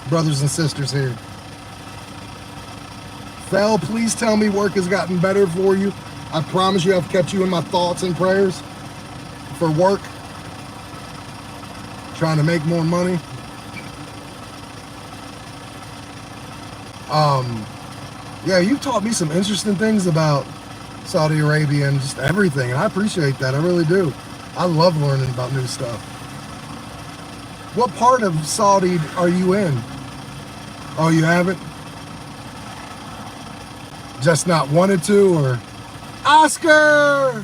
brothers and sisters here. Fel, please tell me work has gotten better for you. I promise you I've kept you in my thoughts and prayers for work. Trying to make more money. Yeah, you've taught me some interesting things about Saudi Arabia and just everything, and I appreciate that. I really do. I love learning about new stuff. What part of Saudi are you in? Oh, you haven't? Just not wanted to, or? Oscar!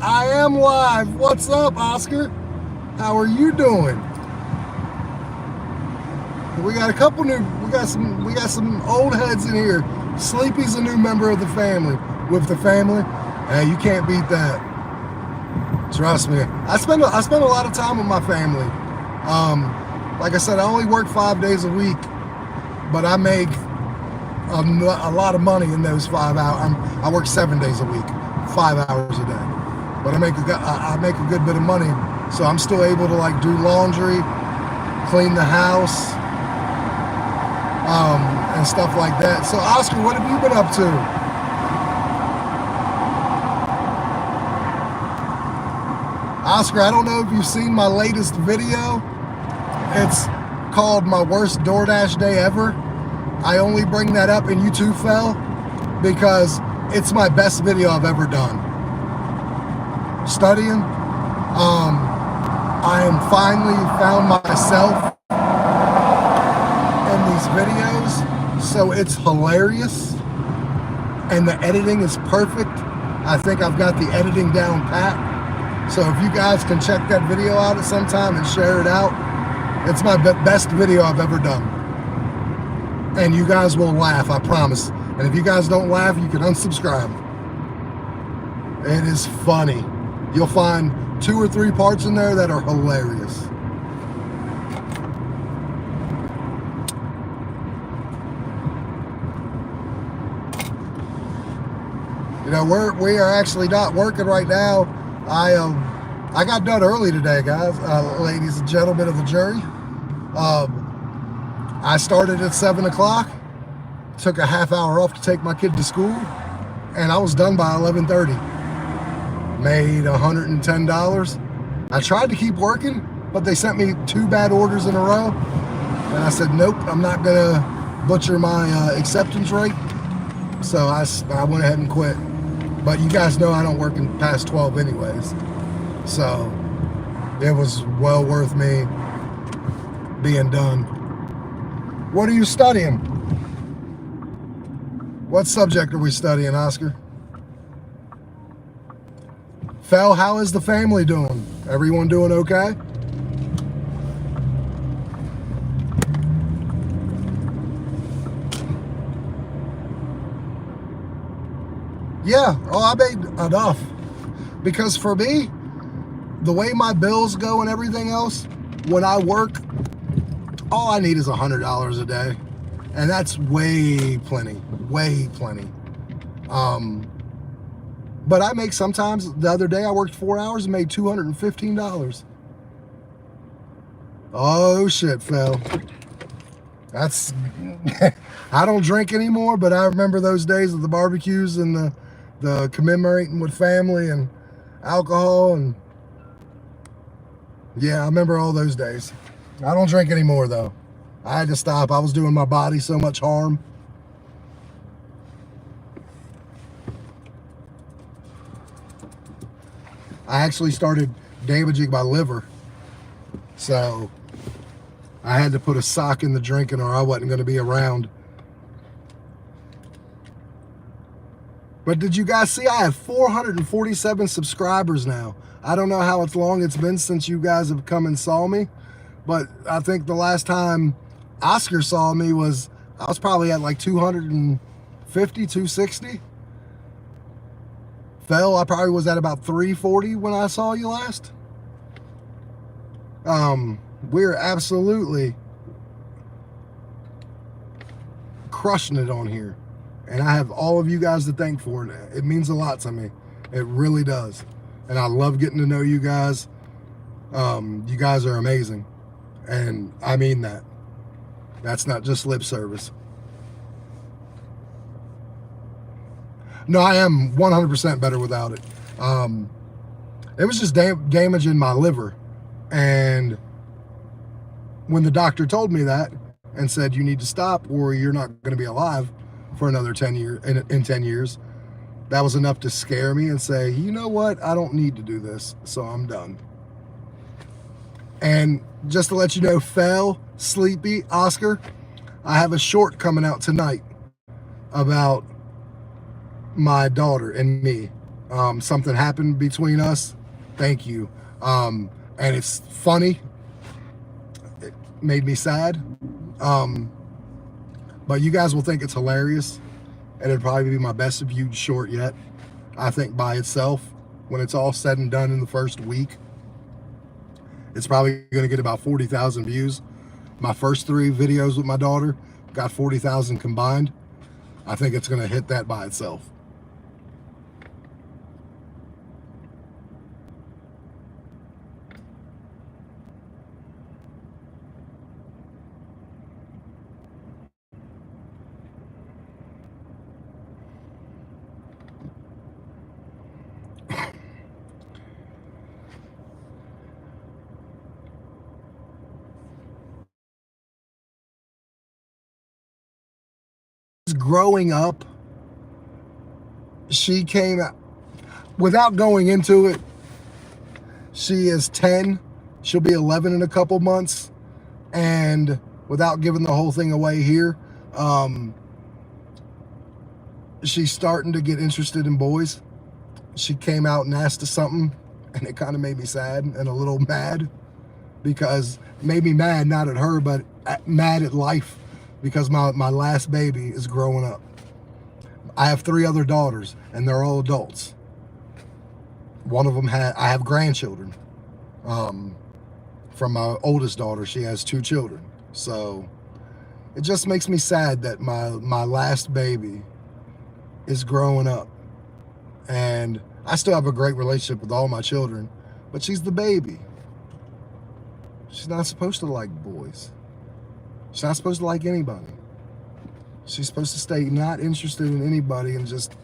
I am live. What's up, Oscar? How are you doing? We got a couple new, we got some old heads in here. Sleepy's a new member of the family. With the family, hey, you can't beat that. Trust me. I spend a lot of time with my family. Like I said, I only work 5 days a week, but I make a lot of money in those 5 hours. I work 7 days a week, 5 hours a day, but I make a good bit of money, so I'm still able to like do laundry, clean the house, and stuff like that. So Oscar, what have you been up to? Oscar, I don't know if you've seen my latest video. It's called My Worst DoorDash Day Ever. I only bring that up, and you too, Fel, because it's my best video I've ever done. Studying. I am finally found myself in these videos, so it's hilarious, and the editing is perfect. I think I've got the editing down pat. So if you guys can check that video out at some time and share it out, it's my best video I've ever done. And you guys will laugh, I promise. And if you guys don't laugh, you can unsubscribe. It is funny. You'll find 2 or 3 parts in there that are hilarious. You know, we are actually not working right now. I got done early today, guys, ladies and gentlemen of the jury. I started at 7 o'clock, took a half hour off to take my kid to school, and I was done by 11:30. Made $110. I tried to keep working, but they sent me 2 bad orders in a row, and I said, nope, I'm not gonna butcher my acceptance rate. So I went ahead and quit. But you guys know I don't work in past 12 anyways. So it was well worth me being done. What are you studying? What subject are we studying, Oscar? Fel, how is the family doing? Everyone doing okay? Yeah, I made enough. Because for me, the way my bills go and everything else, when I work, all I need is $100 a day. And that's way plenty. But I make sometimes, the other day I worked 4 hours and made $215. Oh shit, Fel. That's, I don't drink anymore, but I remember those days of the barbecues and the commemorating with family and alcohol, and yeah, I remember all those days. I don't drink anymore though. I had to stop. I was doing my body so much harm. I actually started damaging my liver. So I had to put a sock in the drinking or I wasn't going to be around. But did you guys see I have 447 subscribers now? I don't know how long it's been since you guys have come and saw me, but I think the last time Oscar saw me I was probably at like 250, 260. Phil, I probably was at about 340 when I saw you last. We're absolutely crushing it on here. And I have all of you guys to thank for it. It means a lot to me. It really does. And I love getting to know you guys. You guys are amazing. And I mean that. That's not just lip service. No, I am 100% better without it. It was just damaging my liver. And when the doctor told me that and said, you need to stop or you're not going to be alive for another 10 years, in 10 years, that was enough to scare me and say, you know what? I don't need to do this. So I'm done. And just to let you know, Fel, Sleepy, Oscar, I have a short coming out tonight about my daughter and me. Something happened between us. Thank you. And it's funny. It made me sad. But you guys will think it's hilarious. And it'd probably be my best viewed short yet. I think by itself, when it's all said and done in the first week, it's probably going to get about 40,000 views. My first 3 videos with my daughter got 40,000 combined. I think it's going to hit that by itself. Growing up, she came out, without going into it, she is 10. She'll be 11 in a couple months. And without giving the whole thing away here, she's starting to get interested in boys. She came out and asked us something, and it kind of made me sad and a little mad, because it made me mad, not at her, but mad at life, because my last baby is growing up. I have 3 other daughters, and they're all adults. One of them I have grandchildren. From my oldest daughter, she has 2 children. So it just makes me sad that my last baby is growing up. And I still have a great relationship with all my children, but she's the baby. She's not supposed to like boys. She's not supposed to like anybody. She's supposed to stay not interested in anybody and just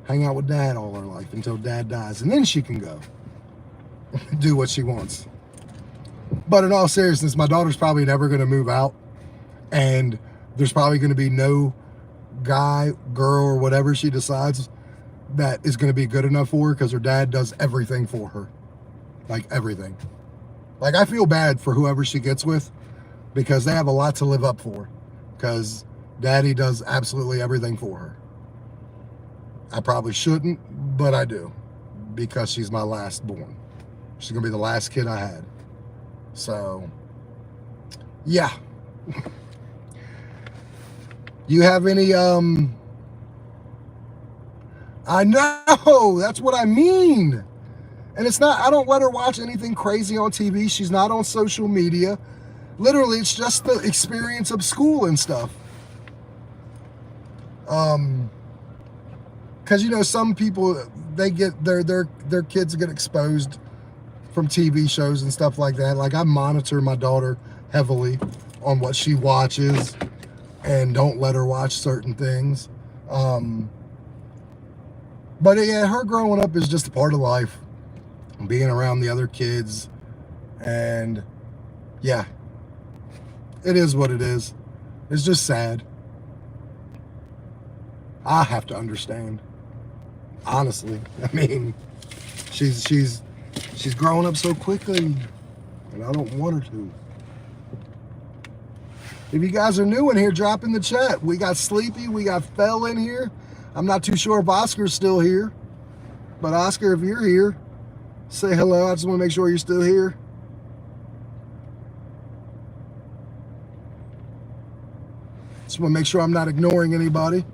hang out with dad all her life until dad dies. And then she can go do what she wants. But in all seriousness, my daughter's probably never going to move out. And there's probably going to be no guy, girl, or whatever she decides that is going to be good enough for her, because her dad does everything for her. Like everything. Like, I feel bad for whoever she gets with, because they have a lot to live up for, because daddy does absolutely everything for her. I probably shouldn't, but I do, because she's my last born. She's going to be the last kid I had. So, yeah. You have any, I know, that's what I mean. And it's not, I don't let her watch anything crazy on TV. She's not on social media. Literally, it's just the experience of school and stuff. Because, you know, some people, they get, their kids get exposed from TV shows and stuff like that. Like, I monitor my daughter heavily on what she watches and don't let her watch certain things. But yeah, her growing up is just a part of life. Being around the other kids, and Yeah, it is what it is. It's just sad. I have to understand. Honestly, I mean, she's growing up so quickly, and I don't want her to. If you guys are new in here, drop in the chat. We got Sleepy, we got Fell in here. I'm not too sure if Oscar's still here, but Oscar, if you're here, say hello. I just want to make sure you're still here. Just want to make sure I'm not ignoring anybody.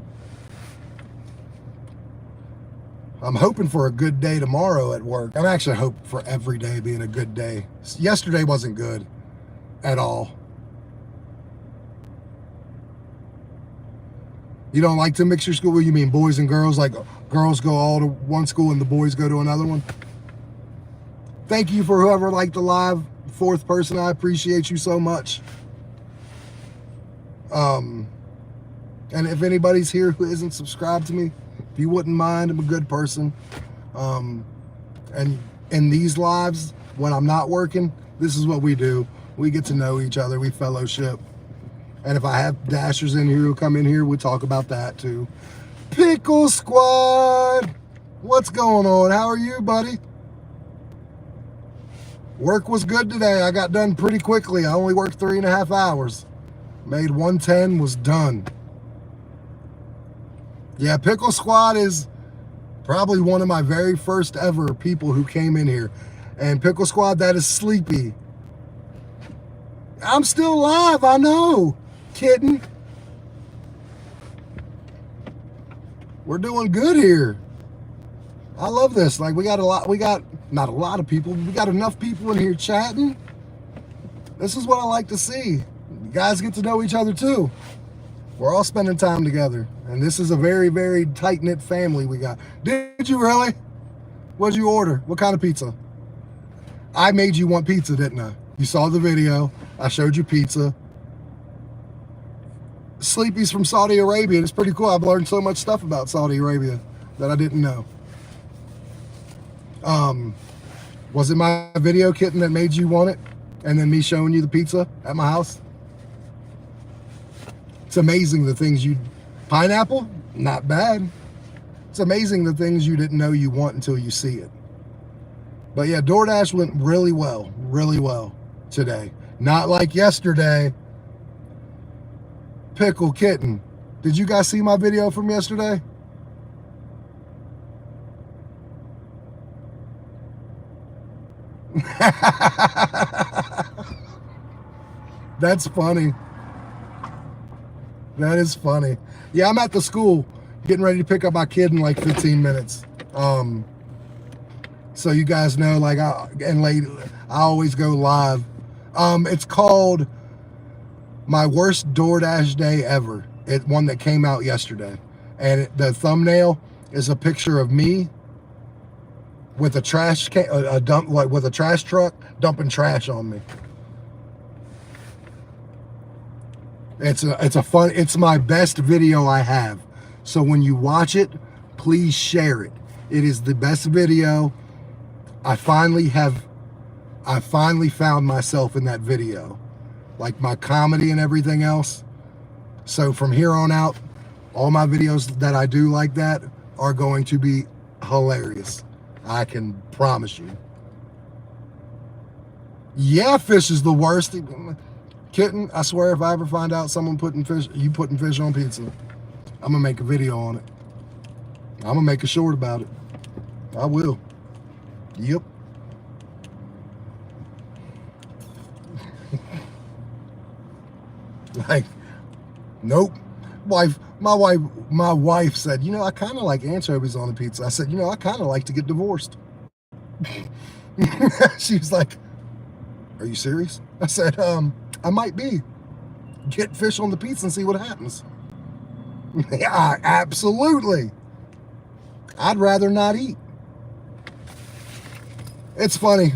I'm hoping for a good day tomorrow at work. I'm actually hoping for every day being a good day. Yesterday wasn't good at all. You don't like to mix your school? What do you mean, boys and girls? Like girls go all to one school and the boys go to another one? Thank you for whoever liked the live. Fourth person, I appreciate you so much. And if anybody's here who isn't subscribed to me, if you wouldn't mind, I'm a good person. And in these lives, when I'm not working, this is what we do. We get to know each other, we fellowship. And if I have dashers in here who come in here, we talk about that too. Pickle Squad, what's going on? How are you, buddy? Work was good today. I got done pretty quickly. I only worked 3.5 hours. Made 110, was done. Yeah, Pickle Squad is probably one of my very first ever people who came in here. And Pickle Squad, that is Sleepy. I'm still live, I know. Kidding. We're doing good here. I love this. Like, we got not a lot of people, but we got enough people in here chatting. This is what I like to see. You guys get to know each other too. We're all spending time together. And this is a very, very tight-knit family we got. Did you really? What'd you order? What kind of pizza? I made you want pizza, didn't I? You saw the video. I showed you pizza. Sleepy's from Saudi Arabia. It's pretty cool. I've learned so much stuff about Saudi Arabia that I didn't know. Was it my video, Kitten, that made you want it? And then me showing you the pizza at my house? It's amazing the things you... Pineapple? Not bad. It's amazing the things you didn't know you want until you see it. But yeah, DoorDash went really well today. Not like yesterday. Pickle Kitten. Did you guys see my video from yesterday? That's funny. That is funny. Yeah, I'm at the school getting ready to pick up my kid in like 15 minutes. So you guys know, like, I always go live. It's called My Worst DoorDash Day Ever. It's one that came out yesterday. And the thumbnail is a picture of me with a trash can, with a trash truck dumping trash on me. It's my best video I have. So when you watch it, please share it. It is the best video. I finally found myself in that video, like my comedy and everything else. So from here on out, all my videos that I do like that are going to be hilarious. I can promise you. Yeah, fish is the worst. Kitten, I swear if I ever find out someone putting fish on pizza, I'm gonna make a video on it. I'm gonna make a short about it. I will. Yep. Like, nope. My wife said, you know, I kind of like anchovies on the pizza. I said, you know, I kind of like to get divorced. She was like, are you serious? I said, I might be. Get fish on the pizza and see what happens. Yeah, absolutely. I'd rather not eat. It's funny.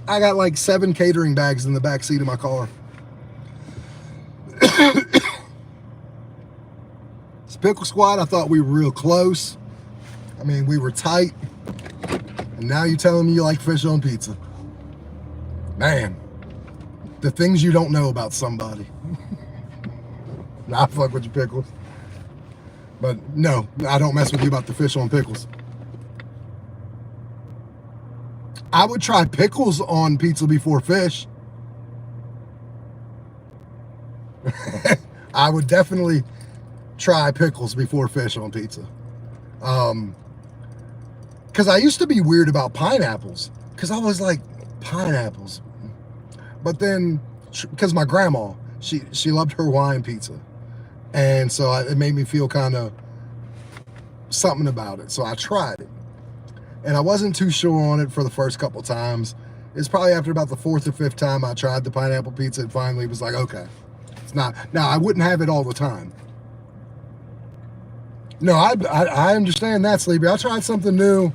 I got like 7 catering bags in the back seat of my car. It's Pickle Squad. I thought we were real close. I mean, we were tight. And now you're telling me you like fish on pizza. Man, The things you don't know about somebody. Nah, I fuck with you, Pickles. But no, I don't mess with you about the fish on pickles. I would try pickles on pizza before fish. I would definitely try pickles before fish on pizza. Because I used to be weird about pineapples. Because I was like, pineapples. But then, because my grandma, she loved her Hawaiian pizza. And so it made me feel kind of something about it. So I tried it. And I wasn't too sure on it for the first couple times. It's probably after about the 4th or 5th time I tried the pineapple pizza, it finally was like, okay. It's not. Now, I wouldn't have it all the time. No, I understand that, Sleepy. I tried something new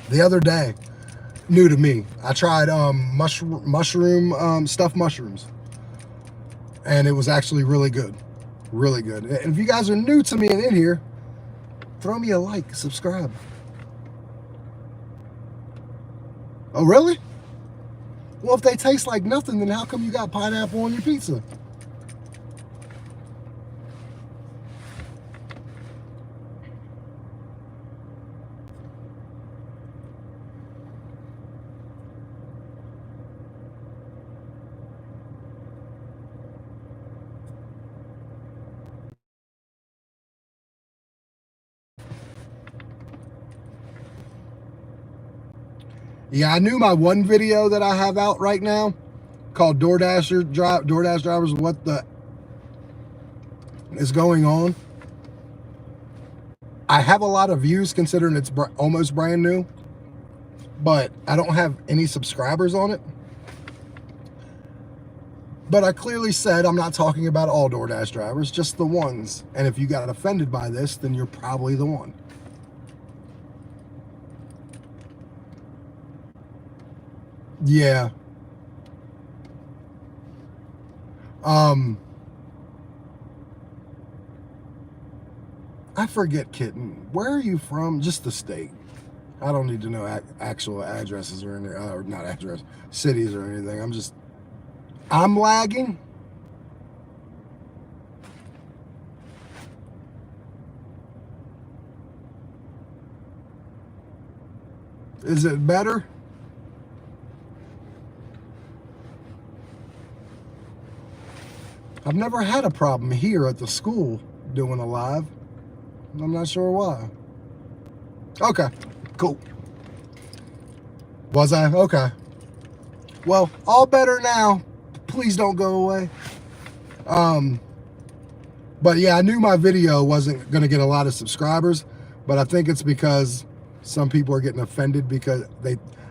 the other day. New to me. I tried mushroom stuffed mushrooms. And it was actually really good. Really good. And if you guys are new to me and in here, throw me a like, subscribe. Oh, really? Well, if they taste like nothing, then how come you got pineapple on your pizza? Yeah, I knew my one video that I have out right now called DoorDash Drivers, What the is going on? I have a lot of views considering it's almost brand new, but I don't have any subscribers on it. But I clearly said I'm not talking about all DoorDash drivers, just the ones. And if you got offended by this, then you're probably the one. Yeah. I forget, Kitten. Where are you from? Just the state. I don't need to know actual addresses or anything, or not address, cities or anything. I'm lagging. Is it better? I've never had a problem here at the school doing a live. I'm not sure why. Okay, cool. Was I? Okay. Well, all better now. Please don't go away. But yeah, I knew my video wasn't going to get a lot of subscribers, but I think it's because some people are getting offended because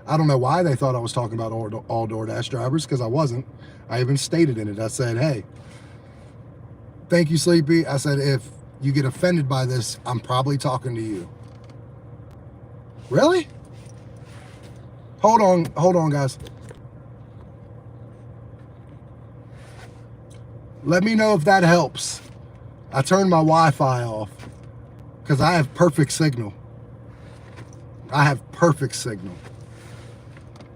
I don't know why they thought I was talking about all DoorDash drivers, because I wasn't. I even stated in it, I said, hey, thank you, Sleepy. I said, if you get offended by this, I'm probably talking to you. Really? Hold on, guys. Let me know if that helps. I turned my Wi-Fi off because I have perfect signal. I have perfect signal.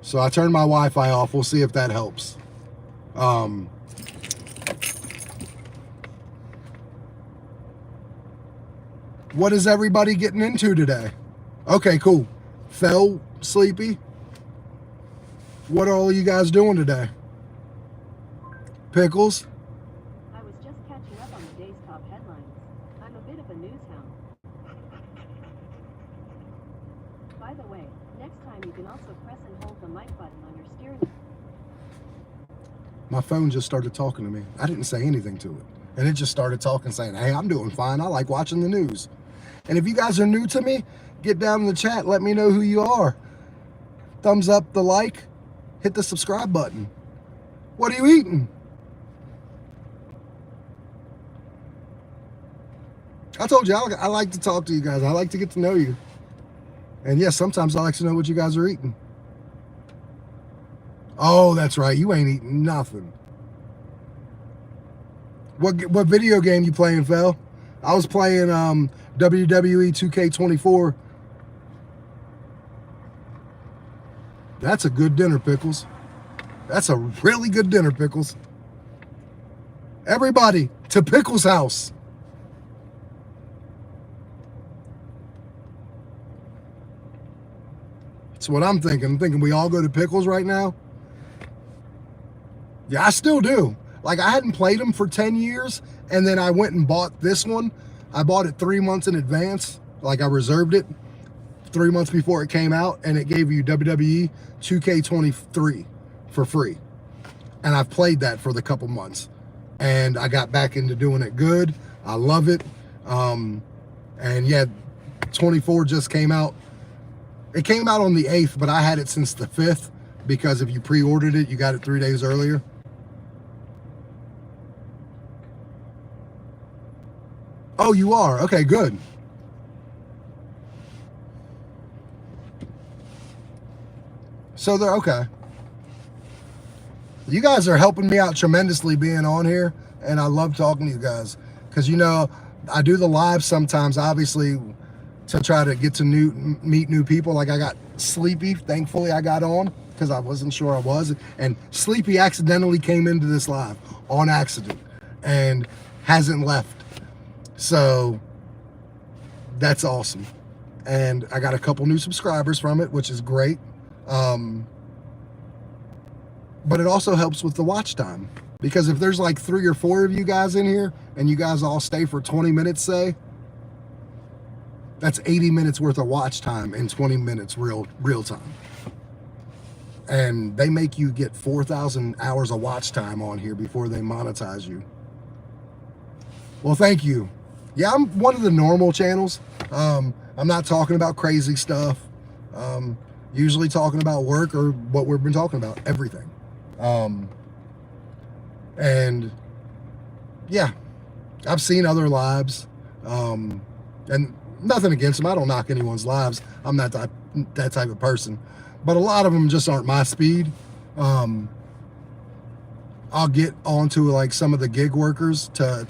So I turned my Wi-Fi off. We'll see if that helps. What is everybody getting into today? Okay, cool. Fell, Sleepy. What are all you guys doing today? Pickles? I was just catching up on the day's top headlines. I'm a bit of a news hound. By the way, next time you can also press and hold the mic button on your steering wheel. My phone just started talking to me. I didn't say anything to it. And it just started talking, saying, hey, I'm doing fine. I like watching the news. And if you guys are new to me, get down in the chat. Let me know who you are. Thumbs up the like. Hit the subscribe button. What are you eating? I told you, I like to talk to you guys. I like to get to know you. And yes, sometimes I like to know what you guys are eating. Oh, that's right. You ain't eating nothing. What video game you playing, Phil? I was playing WWE 2K24. That's a good dinner, Pickles. That's a really good dinner, Pickles. Everybody to Pickles' house. That's what I'm thinking. I'm thinking we all go to Pickles right now. Yeah, I still do. Like, I hadn't played them for 10 years, and then I went and bought this one. I bought it 3 months in advance. Like, I reserved it 3 months before it came out, and it gave you WWE 2K23 for free. And I've played that for the couple months. And I got back into doing it good. I love it. And yeah, 24 just came out. It came out on the 8th, but I had it since the 5th, because if you pre-ordered it, you got it 3 days earlier. Oh, you are? Okay, good. So they're okay. You guys are helping me out tremendously being on here, and I love talking to you guys, because, you know, I do the live sometimes, obviously, to try to get to meet new people. Like, I got Sleepy, thankfully I got on, because I wasn't sure I was, and Sleepy accidentally came into this live on accident and hasn't left. So that's awesome. And I got a couple new subscribers from it, which is great. But it also helps with the watch time, because if there's like 3 or 4 of you guys in here and you guys all stay for 20 minutes, say, that's 80 minutes worth of watch time in 20 minutes real time. And they make you get 4,000 hours of watch time on here before they monetize you. Well, thank you. Yeah, I'm one of the normal channels. I'm not talking about crazy stuff. Usually talking about work or what we've been talking about, everything. And yeah, I've seen other lives, and nothing against them. I don't knock anyone's lives. I'm not that type of person, but a lot of them just aren't my speed. I'll get onto like some of the gig workers to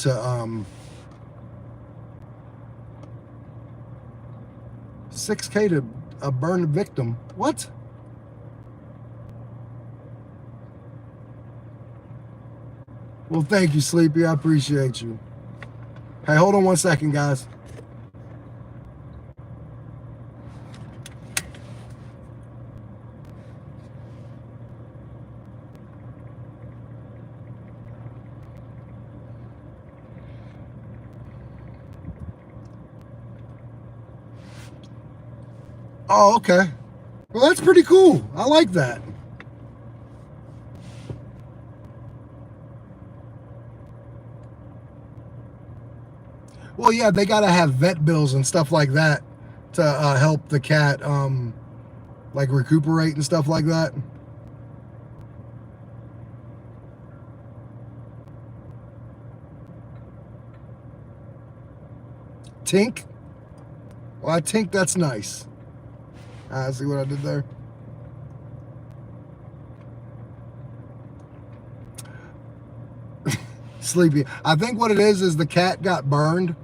6K to a burn victim. What? Well, thank you, Sleepy. I appreciate you. Hey, hold on 1 second, guys. Oh, okay. Well, that's pretty cool. I like that. Well, yeah, they got to have vet bills and stuff like that to help the cat, like, recuperate and stuff like that. Tink? Well, I think that's nice. See what I did there? Sleepy. I think what it is the cat got burned,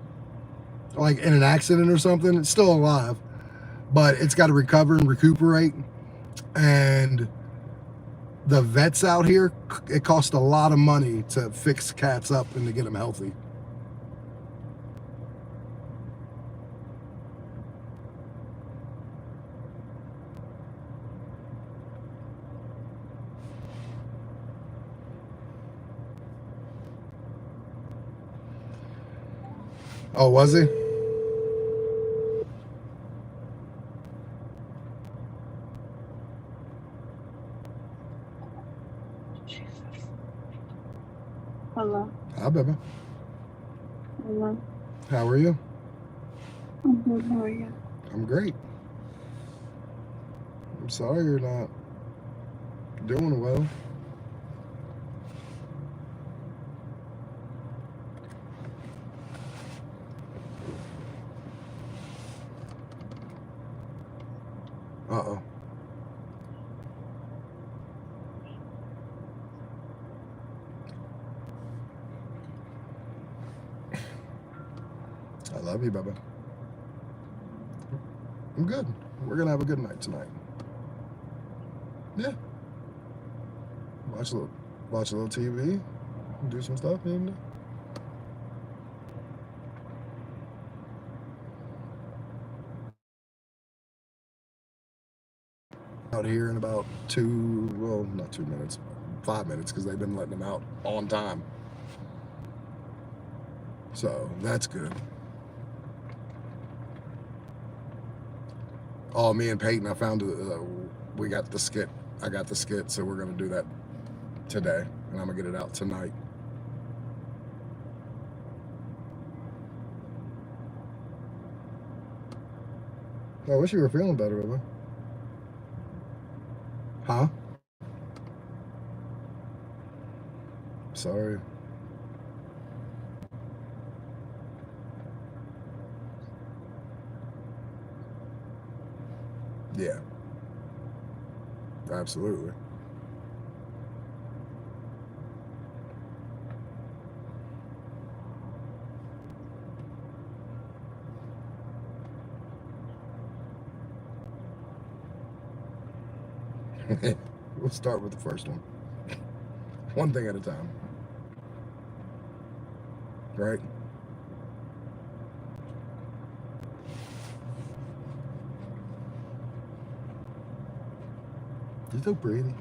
like in an accident or something. It's still alive, but it's got to recover and recuperate. And the vets out here, it costs a lot of money to fix cats up and to get them healthy. Oh, was he? Hello. Hi, baby. Hello. How are you? I'm good. How are you? I'm great. I'm sorry you're not doing well. Uh-oh. I love you, Bubba. I'm good. We're going to have a good night tonight. Yeah. watch a little TV, do some stuff, you know. Out here in about not 2 minutes, 5 minutes, because they've been letting them out on time. So that's good. Oh, me and Peyton, I found we got the skit. I got the skit, so we're gonna do that today, and I'm gonna get it out tonight. I wish you were feeling better, Bubba. Huh? Sorry. Yeah. Absolutely. We'll start with the first one. One thing at a time. Right? You still breathing?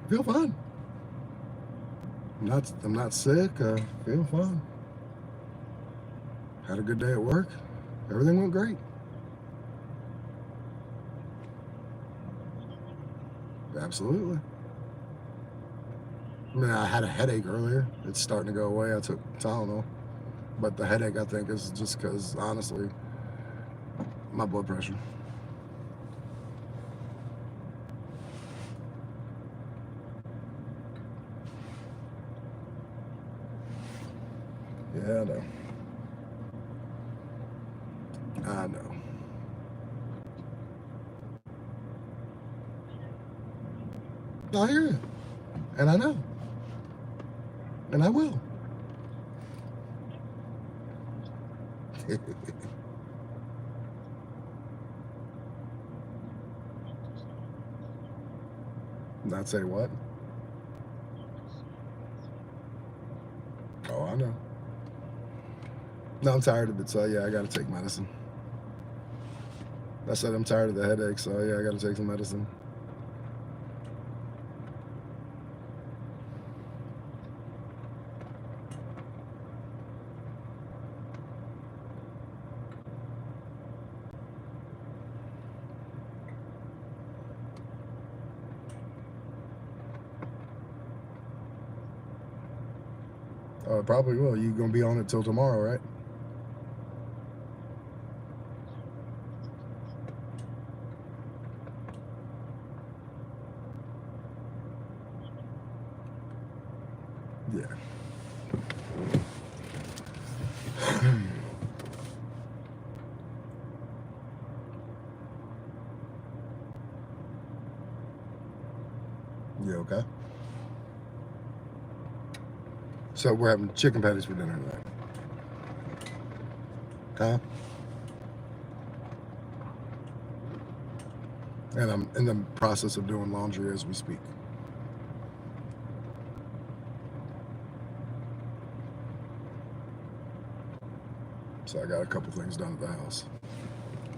I feel fine. I'm not sick. I feel fine. Had a good day at work. Everything went great. Absolutely. I mean, I had a headache earlier. It's starting to go away. I took Tylenol. But the headache, I think, is just because, honestly, my blood pressure. Yeah, I know. I know. I hear you. And I know. And I will. Not say what? Oh, I know. No, I'm tired of it, so yeah, I gotta take medicine. I said I'm tired of the headache, so yeah, I gotta take some medicine. Oh, it probably will. You gonna be on it till tomorrow, right? Yeah. You okay? So we're having chicken patties for dinner tonight. Huh? And I'm in the process of doing laundry as we speak. So I got a couple things done at the house.